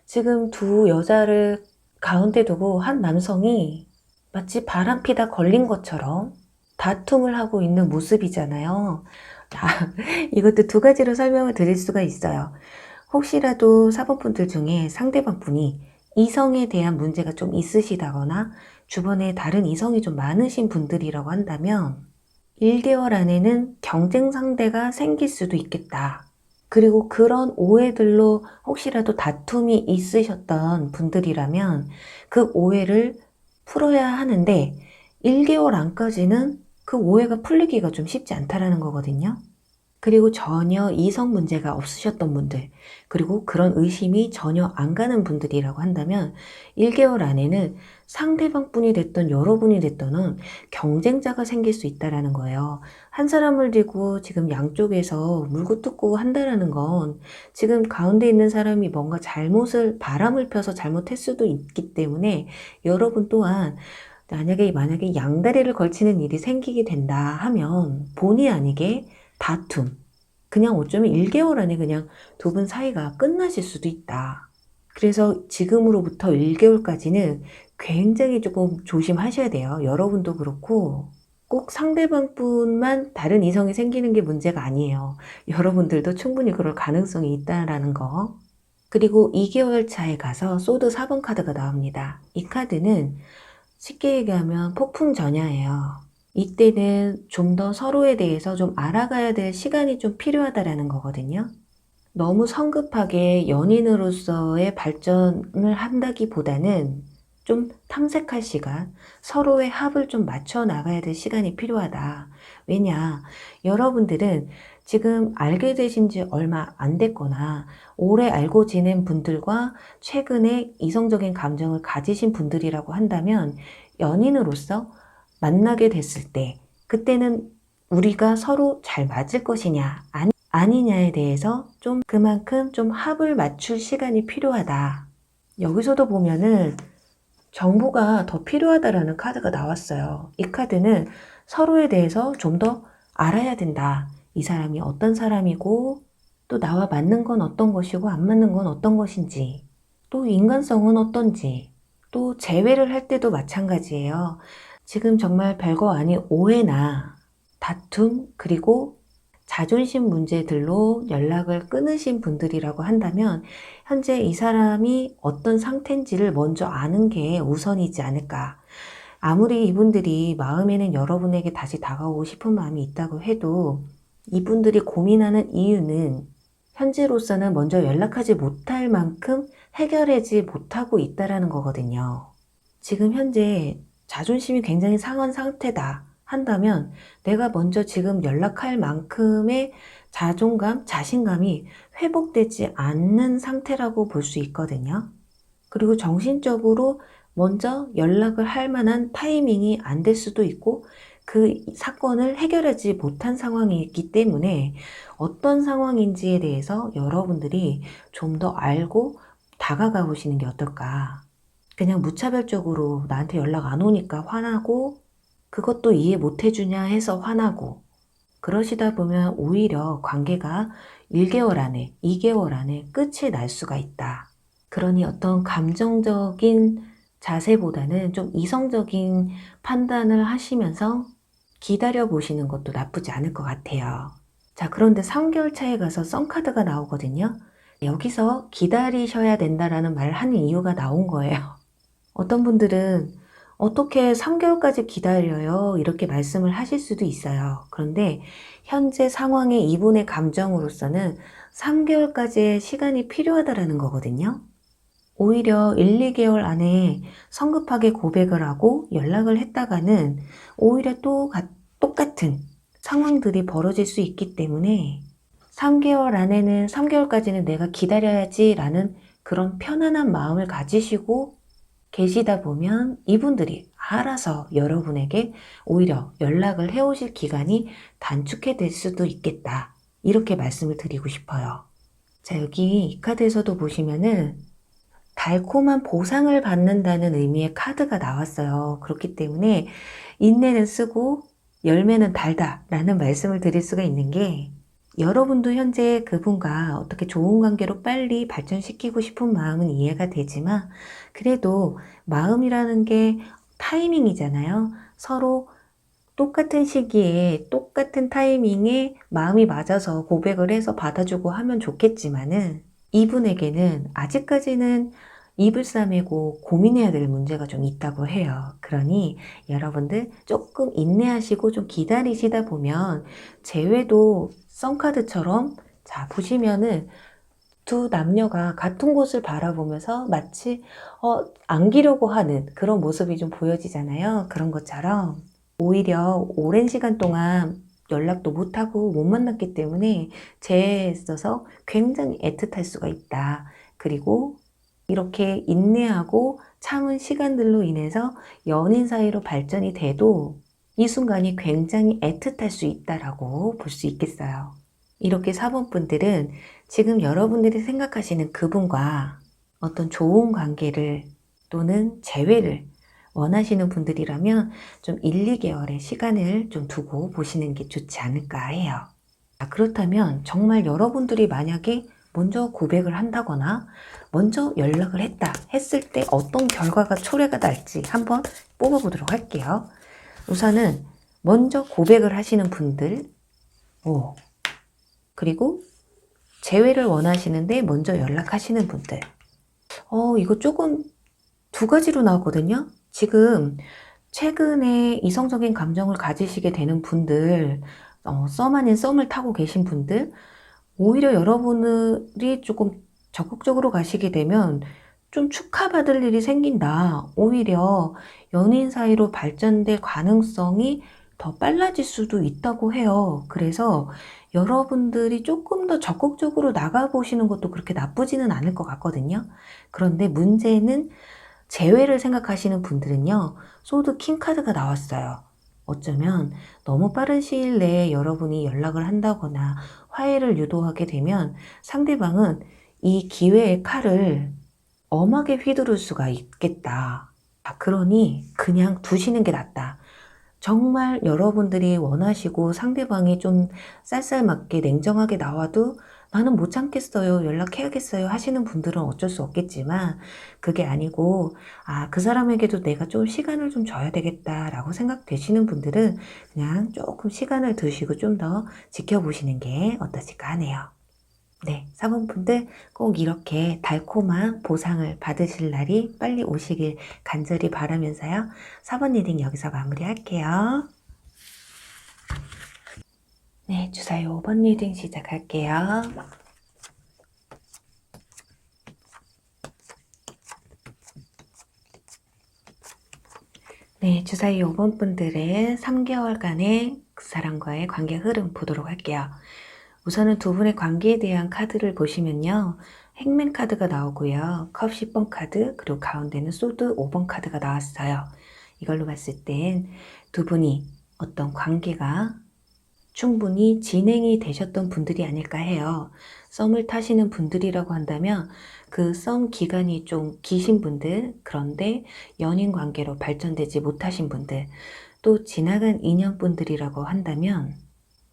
지금 두 여자를 가운데 두고 한 남성이 마치 바람피다 걸린 것처럼 다툼을 하고 있는 모습이잖아요. 자, 이것도 두 가지로 설명을 드릴 수가 있어요. 혹시라도 사번분들 중에 상대방 분이 이성에 대한 문제가 좀 있으시다거나 주변에 다른 이성이 좀 많으신 분들이라고 한다면 1개월 안에는 경쟁 상대가 생길 수도 있겠다. 그리고 그런 오해들로 혹시라도 다툼이 있으셨던 분들이라면 그 오해를 풀어야 하는데 1개월 안까지는 그 오해가 풀리기가 좀 쉽지 않다라는 거거든요. 그리고 전혀 이성 문제가 없으셨던 분들, 그리고 그런 의심이 전혀 안 가는 분들이라고 한다면 1개월 안에는 상대방 분이 됐던 여러분이 됐던 경쟁자가 생길 수 있다라는 거예요. 한 사람을 두고 지금 양쪽에서 물고 뜯고 한다라는 건 지금 가운데 있는 사람이 뭔가 바람을 펴서 잘못할 수도 있기 때문에 여러분 또한 만약에 양다리를 걸치는 일이 생기게 된다 하면 본의 아니게 다툼, 그냥 어쩌면 1개월 안에 그냥 두 분 사이가 끝나실 수도 있다. 그래서 지금으로부터 1개월까지는 굉장히 조금 조심하셔야 돼요. 여러분도 그렇고 꼭 상대방 분만 다른 이성이 생기는 게 문제가 아니에요. 여러분들도 충분히 그럴 가능성이 있다라는 거. 그리고 2개월 차에 가서 소드 4번 카드가 나옵니다. 이 카드는 쉽게 얘기하면 폭풍 전야예요. 이때는 좀 더 서로에 대해서 좀 알아가야 될 시간이 좀 필요하다라는 거거든요. 너무 성급하게 연인으로서의 발전을 한다기보다는 좀 탐색할 시간, 서로의 합을 좀 맞춰 나가야 될 시간이 필요하다. 왜냐, 여러분들은 지금 알게 되신 지 얼마 안 됐거나 오래 알고 지낸 분들과 최근에 이성적인 감정을 가지신 분들이라고 한다면 연인으로서 만나게 됐을 때 그때는 우리가 서로 잘 맞을 것이냐 아니냐에 대해서 좀 그만큼 좀 합을 맞출 시간이 필요하다. 여기서도 보면은 정보가 더 필요하다라는 카드가 나왔어요. 이 카드는 서로에 대해서 좀 더 알아야 된다. 이 사람이 어떤 사람이고 또 나와 맞는 건 어떤 것이고 안 맞는 건 어떤 것인지 또 인간성은 어떤지 또 재회를 할 때도 마찬가지예요. 지금 정말 별거 아닌 오해나 다툼 그리고 자존심 문제들로 연락을 끊으신 분들이라고 한다면 현재 이 사람이 어떤 상태인지를 먼저 아는 게 우선이지 않을까. 아무리 이분들이 마음에는 여러분에게 다시 다가오고 싶은 마음이 있다고 해도 이분들이 고민하는 이유는 현재로서는 먼저 연락하지 못할 만큼 해결하지 못하고 있다는 거거든요. 지금 현재 자존심이 굉장히 상한 상태다 한다면 내가 먼저 지금 연락할 만큼의 자존감, 자신감이 회복되지 않는 상태라고 볼 수 있거든요. 그리고 정신적으로 먼저 연락을 할 만한 타이밍이 안 될 수도 있고 그 사건을 해결하지 못한 상황이 있기 때문에 어떤 상황인지에 대해서 여러분들이 좀 더 알고 다가가 보시는 게 어떨까. 그냥 무차별적으로 나한테 연락 안 오니까 화나고 그것도 이해 못 해주냐 해서 화나고 그러시다 보면 오히려 관계가 1개월 안에 2개월 안에 끝이 날 수가 있다. 그러니 어떤 감정적인 자세보다는 좀 이성적인 판단을 하시면서 기다려 보시는 것도 나쁘지 않을 것 같아요. 자, 그런데 3개월 차에 가서 썬카드가 나오거든요. 여기서 기다리셔야 된다라는 말을 하는 이유가 나온 거예요. 어떤 분들은 어떻게 3개월까지 기다려요? 이렇게 말씀을 하실 수도 있어요. 그런데 현재 상황의 이분의 감정으로서는 3개월까지의 시간이 필요하다라는 거거든요. 오히려 1, 2개월 안에 성급하게 고백을 하고 연락을 했다가는 오히려 또 똑같은 상황들이 벌어질 수 있기 때문에 3개월 안에는 3개월까지는 내가 기다려야지 라는 그런 편안한 마음을 가지시고 계시다 보면 이분들이 알아서 여러분에게 오히려 연락을 해오실 기간이 단축해 될 수도 있겠다. 이렇게 말씀을 드리고 싶어요. 자, 여기 이 카드에서도 보시면은 달콤한 보상을 받는다는 의미의 카드가 나왔어요. 그렇기 때문에 인내는 쓰고 열매는 달다 라는 말씀을 드릴 수가 있는 게, 여러분도 현재 그분과 어떻게 좋은 관계로 빨리 발전시키고 싶은 마음은 이해가 되지만, 그래도 마음이라는 게 타이밍이잖아요. 서로 똑같은 시기에 똑같은 타이밍에 마음이 맞아서 고백을 해서 받아주고 하면 좋겠지만은, 이분에게는 아직까지는 입을 싸매고 고민해야 될 문제가 좀 있다고 해요. 그러니 여러분들 조금 인내하시고 좀 기다리시다 보면, 재회도 썬카드처럼, 자 보시면은 두 남녀가 같은 곳을 바라보면서 마치 안기려고 하는 그런 모습이 좀 보여지잖아요. 그런 것처럼 오히려 오랜 시간 동안 연락도 못하고 못 만났기 때문에 재회에 있어서 굉장히 애틋할 수가 있다. 그리고 이렇게 인내하고 참은 시간들로 인해서 연인 사이로 발전이 돼도 이 순간이 굉장히 애틋할 수 있다라고 볼 수 있겠어요. 이렇게 4번 분들은 지금 여러분들이 생각하시는 그분과 어떤 좋은 관계를 또는 재회를 원하시는 분들이라면 좀 1, 2개월의 시간을 좀 두고 보시는 게 좋지 않을까 해요. 그렇다면 정말 여러분들이 만약에 먼저 고백을 한다거나 먼저 연락을 했을 때 어떤 결과가 초래가 날지 한번 뽑아보도록 할게요. 우선은 먼저 고백을 하시는 분들, 그리고 재회를 원하시는데 먼저 연락하시는 분들. 이거 조금 두 가지로 나왔거든요. 지금 최근에 이성적인 감정을 가지시게 되는 분들, 썸 아닌 썸을 타고 계신 분들, 오히려 여러분들이 조금 적극적으로 가시게 되면 좀 축하받을 일이 생긴다. 오히려 연인 사이로 발전될 가능성이 더 빨라질 수도 있다고 해요. 그래서 여러분들이 조금 더 적극적으로 나가보시는 것도 그렇게 나쁘지는 않을 것 같거든요. 그런데 문제는 재회를 생각하시는 분들은요, 소드 킹 카드가 나왔어요. 어쩌면 너무 빠른 시일 내에 여러분이 연락을 한다거나 화해를 유도하게 되면 상대방은 이 기회의 칼을 엄하게 휘두를 수가 있겠다. 그러니 그냥 두시는 게 낫다. 정말 여러분들이 원하시고 상대방이 좀 쌀쌀맞게 냉정하게 나와도 나는 못 참겠어요, 연락해야겠어요 하시는 분들은 어쩔 수 없겠지만, 그게 아니고 그 사람에게도 내가 좀 시간을 좀 줘야 되겠다라고 생각되시는 분들은 그냥 조금 시간을 두시고 좀 더 지켜보시는 게 어떠실까 하네요. 네, 4번 분들 꼭 이렇게 달콤한 보상을 받으실 날이 빨리 오시길 간절히 바라면서요. 4번 리딩 여기서 마무리할게요. 네, 주사위 5번 리딩 시작할게요. 네, 주사위 5번 분들의 3개월간의 그 사람과의 관계 흐름 보도록 할게요. 우선은 두 분의 관계에 대한 카드를 보시면요. 행맨 카드가 나오고요. 컵 10번 카드, 그리고 가운데는 소드 5번 카드가 나왔어요. 이걸로 봤을 땐 두 분이 어떤 관계가 충분히 진행이 되셨던 분들이 아닐까 해요. 썸을 타시는 분들이라고 한다면 그 썸 기간이 좀 기신 분들, 그런데 연인 관계로 발전되지 못하신 분들, 또 지나간 인연분들이라고 한다면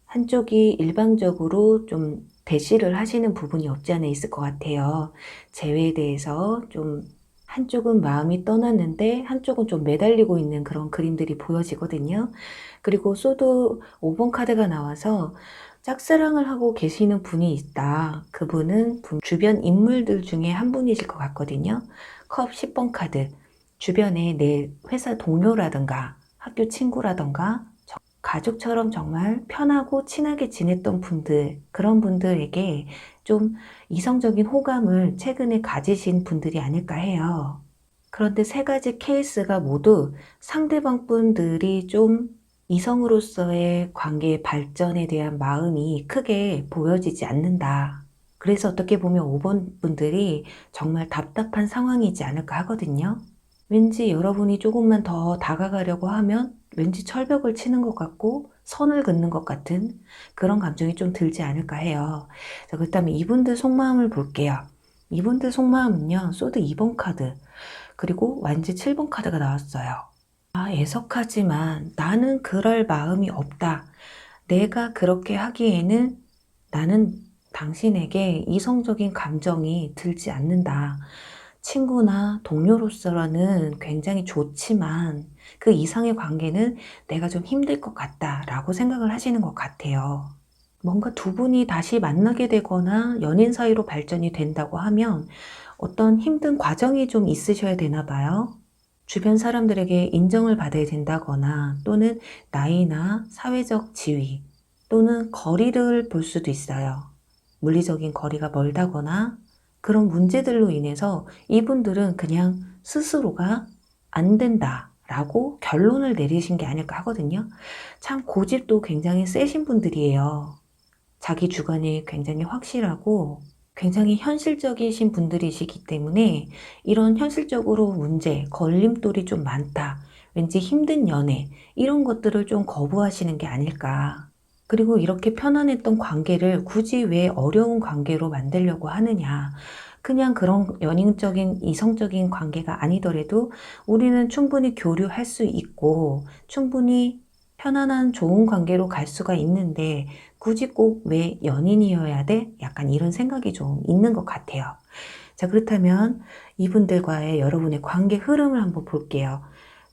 한쪽이 일방적으로 좀 대시를 하시는 부분이 없지 않아 있을 것 같아요. 재회에 대해서 좀 한쪽은 마음이 떠났는데 한쪽은 좀 매달리고 있는 그런 그림들이 보여지거든요. 그리고 소드 5번 카드가 나와서 짝사랑을 하고 계시는 분이 있다. 그분은 주변 인물들 중에 한 분이실 것 같거든요. 컵 10번 카드, 주변에 내 회사 동료라든가 학교 친구라든가 가족처럼 정말 편하고 친하게 지냈던 분들, 그런 분들에게 좀 이성적인 호감을 최근에 가지신 분들이 아닐까 해요. 그런데 세 가지 케이스가 모두 상대방 분들이 좀 이성으로서의 관계 발전에 대한 마음이 크게 보여지지 않는다. 그래서 어떻게 보면 5번 분들이 정말 답답한 상황이지 않을까 하거든요. 왠지 여러분이 조금만 더 다가가려고 하면 왠지 철벽을 치는 것 같고 선을 긋는 것 같은 그런 감정이 좀 들지 않을까 해요. 자, 그렇다면 이분들 속마음을 볼게요. 이분들 속마음은요, 소드 2번 카드, 그리고 완지 7번 카드가 나왔어요. 애석하지만 나는 그럴 마음이 없다. 내가 그렇게 하기에는 나는 당신에게 이성적인 감정이 들지 않는다. 친구나 동료로서는 굉장히 좋지만 그 이상의 관계는 내가 좀 힘들 것 같다라고 생각을 하시는 것 같아요. 뭔가 두 분이 다시 만나게 되거나 연인 사이로 발전이 된다고 하면 어떤 힘든 과정이 좀 있으셔야 되나 봐요. 주변 사람들에게 인정을 받아야 된다거나 또는 나이나 사회적 지위 또는 거리를 볼 수도 있어요. 물리적인 거리가 멀다거나 그런 문제들로 인해서 이분들은 그냥 스스로가 안 된다라고 결론을 내리신 게 아닐까 하거든요. 참 고집도 굉장히 세신 분들이에요. 자기 주관이 굉장히 확실하고 굉장히 현실적이신 분들이시기 때문에 이런 현실적으로 문제, 걸림돌이 좀 많다. 왠지 힘든 연애, 이런 것들을 좀 거부하시는 게 아닐까. 그리고 이렇게 편안했던 관계를 굳이 왜 어려운 관계로 만들려고 하느냐. 그냥 그런 연인적인, 이성적인 관계가 아니더라도 우리는 충분히 교류할 수 있고 충분히 편안한 좋은 관계로 갈 수가 있는데 굳이 꼭 왜 연인이어야 돼? 약간 이런 생각이 좀 있는 것 같아요. 자, 그렇다면 이분들과의 여러분의 관계 흐름을 한번 볼게요.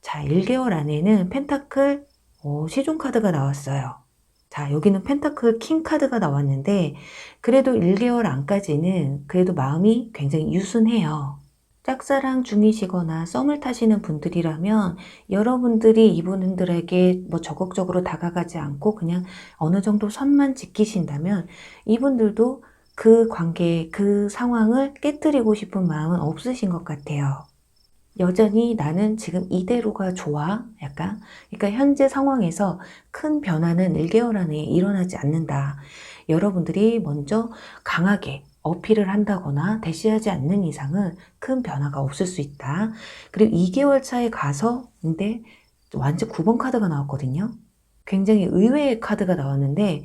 자, 1개월 안에는 펜타클 시종 카드가 나왔어요. 자, 여기는 펜타클 킹 카드가 나왔는데 그래도 1개월 안까지는 그래도 마음이 굉장히 유순해요. 짝사랑 중이시거나 썸을 타시는 분들이라면 여러분들이 이분들에게 뭐 적극적으로 다가가지 않고 그냥 어느 정도 선만 지키신다면 이분들도 그 관계, 그 상황을 깨뜨리고 싶은 마음은 없으신 것 같아요. 여전히 나는 지금 이대로가 좋아. 약간. 그러니까 현재 상황에서 큰 변화는 1개월 안에 일어나지 않는다. 여러분들이 먼저 강하게 어필을 한다거나 대시하지 않는 이상은 큰 변화가 없을 수 있다. 그리고 2개월 차에 가서 근데 완전 9번 카드가 나왔거든요. 굉장히 의외의 카드가 나왔는데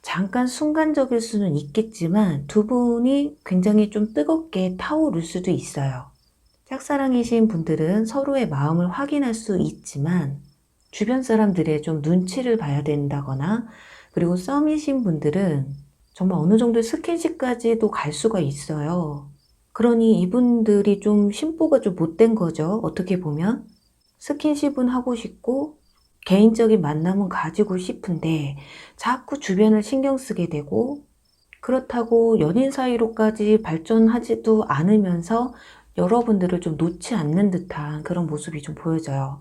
잠깐 순간적일 수는 있겠지만 두 분이 굉장히 좀 뜨겁게 타오를 수도 있어요. 짝사랑이신 분들은 서로의 마음을 확인할 수 있지만 주변 사람들의 좀 눈치를 봐야 된다거나 그리고 썸이신 분들은 정말 어느 정도의 스킨십까지도 갈 수가 있어요. 그러니 이분들이 좀 심보가 좀 못된 거죠. 어떻게 보면. 스킨십은 하고 싶고 개인적인 만남은 가지고 싶은데 자꾸 주변을 신경 쓰게 되고 그렇다고 연인 사이로까지 발전하지도 않으면서 여러분들을 좀 놓지 않는 듯한 그런 모습이 좀 보여져요.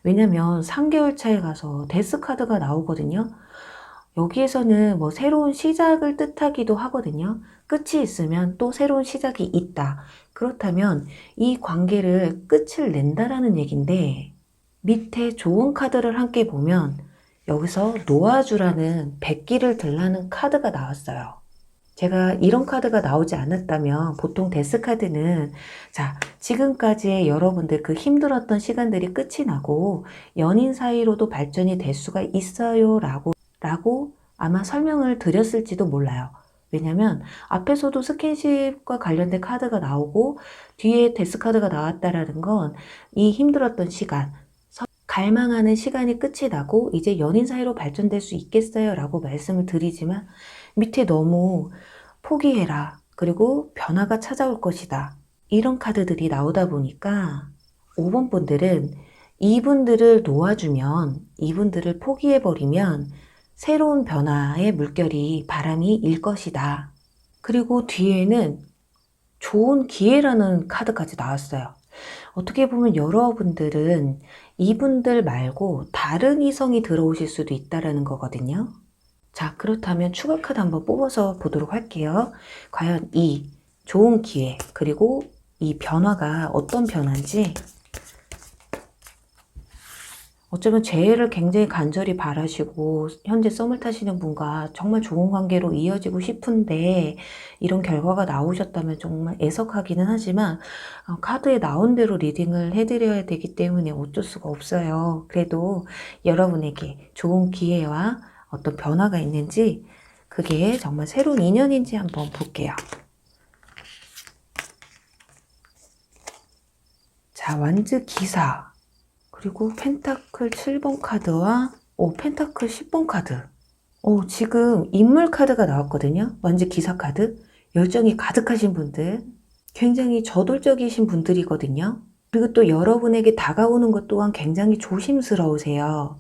왜냐면 3개월 차에 가서 데스 카드가 나오거든요. 여기에서는 뭐 새로운 시작을 뜻하기도 하거든요. 끝이 있으면 또 새로운 시작이 있다. 그렇다면 이 관계를 끝을 낸다라는 얘기인데 밑에 좋은 카드를 함께 보면 여기서 놓아주라는 백기를 들라는 카드가 나왔어요. 제가 이런 카드가 나오지 않았다면 보통 데스 카드는 자, 지금까지의 여러분들 그 힘들었던 시간들이 끝이 나고 연인 사이로도 발전이 될 수가 있어요 라고 아마 설명을 드렸을지도 몰라요. 왜냐면 앞에서도 스킨십과 관련된 카드가 나오고 뒤에 데스 카드가 나왔다라는 건 이 힘들었던 시간, 갈망하는 시간이 끝이 나고 이제 연인 사이로 발전될 수 있겠어요 라고 말씀을 드리지만 밑에 너무 포기해라. 그리고 변화가 찾아올 것이다. 이런 카드들이 나오다 보니까 5번 분들은 이분들을 놓아주면, 이분들을 포기해버리면 새로운 변화의 물결이 바람이 일 것이다. 그리고 뒤에는 좋은 기회라는 카드까지 나왔어요. 어떻게 보면 여러분들은 이분들 말고 다른 이성이 들어오실 수도 있다라는 거거든요. 자, 그렇다면 추가 카드 한번 뽑아서 보도록 할게요. 과연 이 좋은 기회, 그리고 이 변화가 어떤 변화인지. 어쩌면 재회를 굉장히 간절히 바라시고 현재 썸을 타시는 분과 정말 좋은 관계로 이어지고 싶은데 이런 결과가 나오셨다면 정말 애석하기는 하지만 카드에 나온 대로 리딩을 해드려야 되기 때문에 어쩔 수가 없어요. 그래도 여러분에게 좋은 기회와 어떤 변화가 있는지 그게 정말 새로운 인연인지 한번 볼게요. 자, 완즈 기사. 그리고 펜타클 7번 카드와 펜타클 10번 카드. 지금 인물 카드가 나왔거든요. 완전 기사 카드. 열정이 가득하신 분들. 굉장히 저돌적이신 분들이거든요. 그리고 또 여러분에게 다가오는 것 또한 굉장히 조심스러우세요.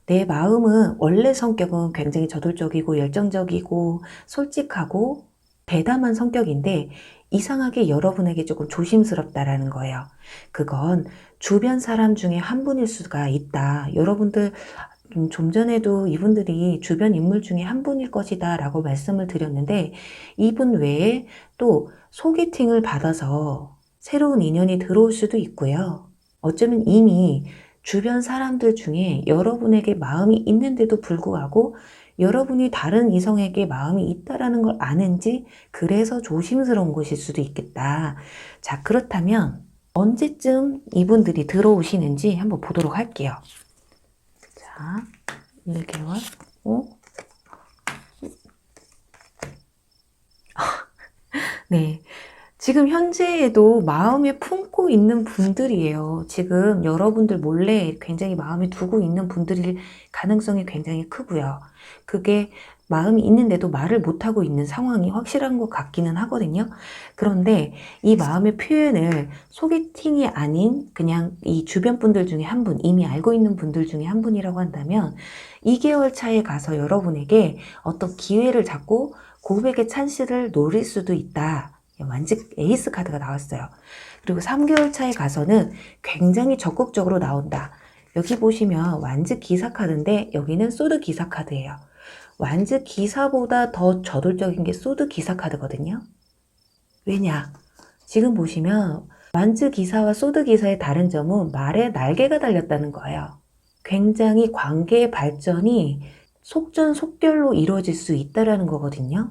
내 마음은 원래 성격은 굉장히 저돌적이고 열정적이고 솔직하고 대담한 성격인데 이상하게 여러분에게 조금 조심스럽다라는 거예요. 그건 주변 사람 중에 한 분일 수가 있다. 여러분들 좀 전에도 이분들이 주변 인물 중에 한 분일 것이다 라고 말씀을 드렸는데 이분 외에 또 소개팅을 받아서 새로운 인연이 들어올 수도 있고요. 어쩌면 이미 주변 사람들 중에 여러분에게 마음이 있는데도 불구하고 여러분이 다른 이성에게 마음이 있다라는 걸 아는지 그래서 조심스러운 것일 수도 있겠다. 자, 그렇다면 언제쯤 이분들이 들어오시는지 한번 보도록 할게요. 자, 1개월. 네. 지금 현재에도 마음에 품고 있는 분들이에요. 지금 여러분들 몰래 굉장히 마음에 두고 있는 분들일 가능성이 굉장히 크고요. 그게 마음이 있는데도 말을 못하고 있는 상황이 확실한 것 같기는 하거든요. 그런데 이 마음의 표현을 소개팅이 아닌 그냥 이 주변 분들 중에 한 분, 이미 알고 있는 분들 중에 한 분이라고 한다면 2개월 차에 가서 여러분에게 어떤 기회를 잡고 고백의 찬스를 노릴 수도 있다. 완전 에이스 카드가 나왔어요. 그리고 3개월 차에 가서는 굉장히 적극적으로 나온다. 여기 보시면 완즈 기사 카드인데 여기는 소드 기사 카드예요. 완즈 기사보다 더 저돌적인 게 소드 기사 카드거든요. 왜냐? 지금 보시면 완즈 기사와 소드 기사의 다른 점은 말에 날개가 달렸다는 거예요. 굉장히 관계의 발전이 속전속결로 이루어질 수 있다는 거거든요.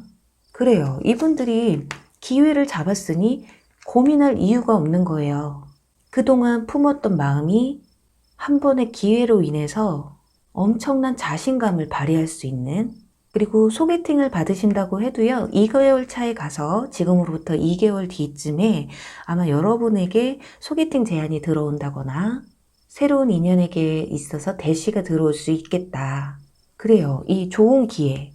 그래요. 이분들이 기회를 잡았으니 고민할 이유가 없는 거예요. 그동안 품었던 마음이 한 번의 기회로 인해서 엄청난 자신감을 발휘할 수 있는, 그리고 소개팅을 받으신다고 해도요, 2개월 차에 가서 지금으로부터 2개월 뒤쯤에 아마 여러분에게 소개팅 제안이 들어온다거나 새로운 인연에게 있어서 대시가 들어올 수 있겠다. 그래요. 이 좋은 기회.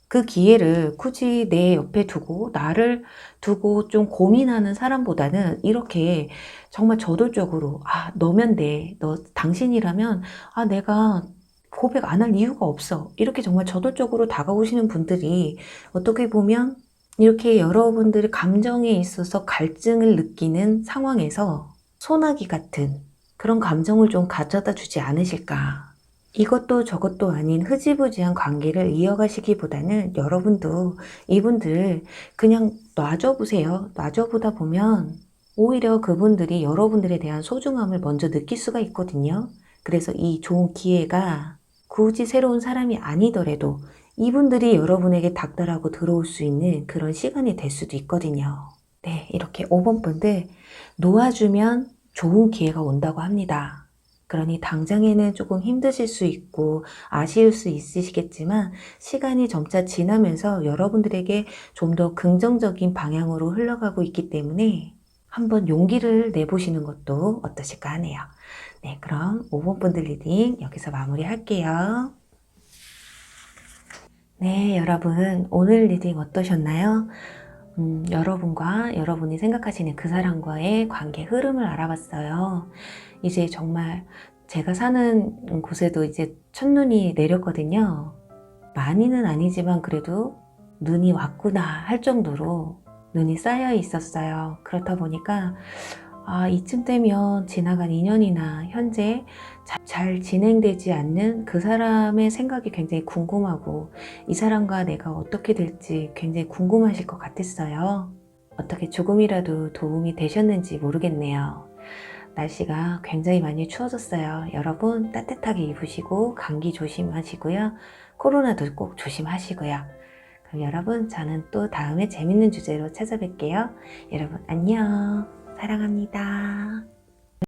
그 기회를 굳이 내 옆에 두고 나를 두고 좀 고민하는 사람보다는 이렇게 정말 저돌적으로 너면 돼. 당신이라면 내가 고백 안 할 이유가 없어. 이렇게 정말 저돌적으로 다가오시는 분들이 어떻게 보면 이렇게 여러분들의 감정에 있어서 갈증을 느끼는 상황에서 소나기 같은 그런 감정을 좀 가져다 주지 않으실까. 이것도 저것도 아닌 흐지부지한 관계를 이어가시기보다는 여러분도 이분들 그냥 놔줘보세요. 놔줘보다 보면 오히려 그분들이 여러분들에 대한 소중함을 먼저 느낄 수가 있거든요. 그래서 이 좋은 기회가 굳이 새로운 사람이 아니더라도 이분들이 여러분에게 닥달하고 들어올 수 있는 그런 시간이 될 수도 있거든요. 네, 이렇게 5번 분들 놓아주면 좋은 기회가 온다고 합니다. 그러니 당장에는 조금 힘드실 수 있고 아쉬울 수 있으시겠지만 시간이 점차 지나면서 여러분들에게 좀 더 긍정적인 방향으로 흘러가고 있기 때문에 한번 용기를 내보시는 것도 어떠실까 하네요. 네, 그럼 5번 분들 리딩 여기서 마무리할게요. 네, 여러분 오늘 리딩 어떠셨나요? 여러분과 여러분이 생각하시는 그 사람과의 관계 흐름을 알아봤어요. 이제 정말 제가 사는 곳에도 이제 첫눈이 내렸거든요. 많이는 아니지만 그래도 눈이 왔구나 할 정도로 눈이 쌓여 있었어요. 그렇다 보니까 이쯤 되면 지나간 인연이나 현재 잘 진행되지 않는 그 사람의 생각이 굉장히 궁금하고 이 사람과 내가 어떻게 될지 굉장히 궁금하실 것 같았어요. 어떻게 조금이라도 도움이 되셨는지 모르겠네요. 날씨가 굉장히 많이 추워졌어요. 여러분 따뜻하게 입으시고 감기 조심하시고요. 코로나도 꼭 조심하시고요. 그럼 여러분 저는 또 다음에 재밌는 주제로 찾아뵐게요. 여러분 안녕. 사랑합니다.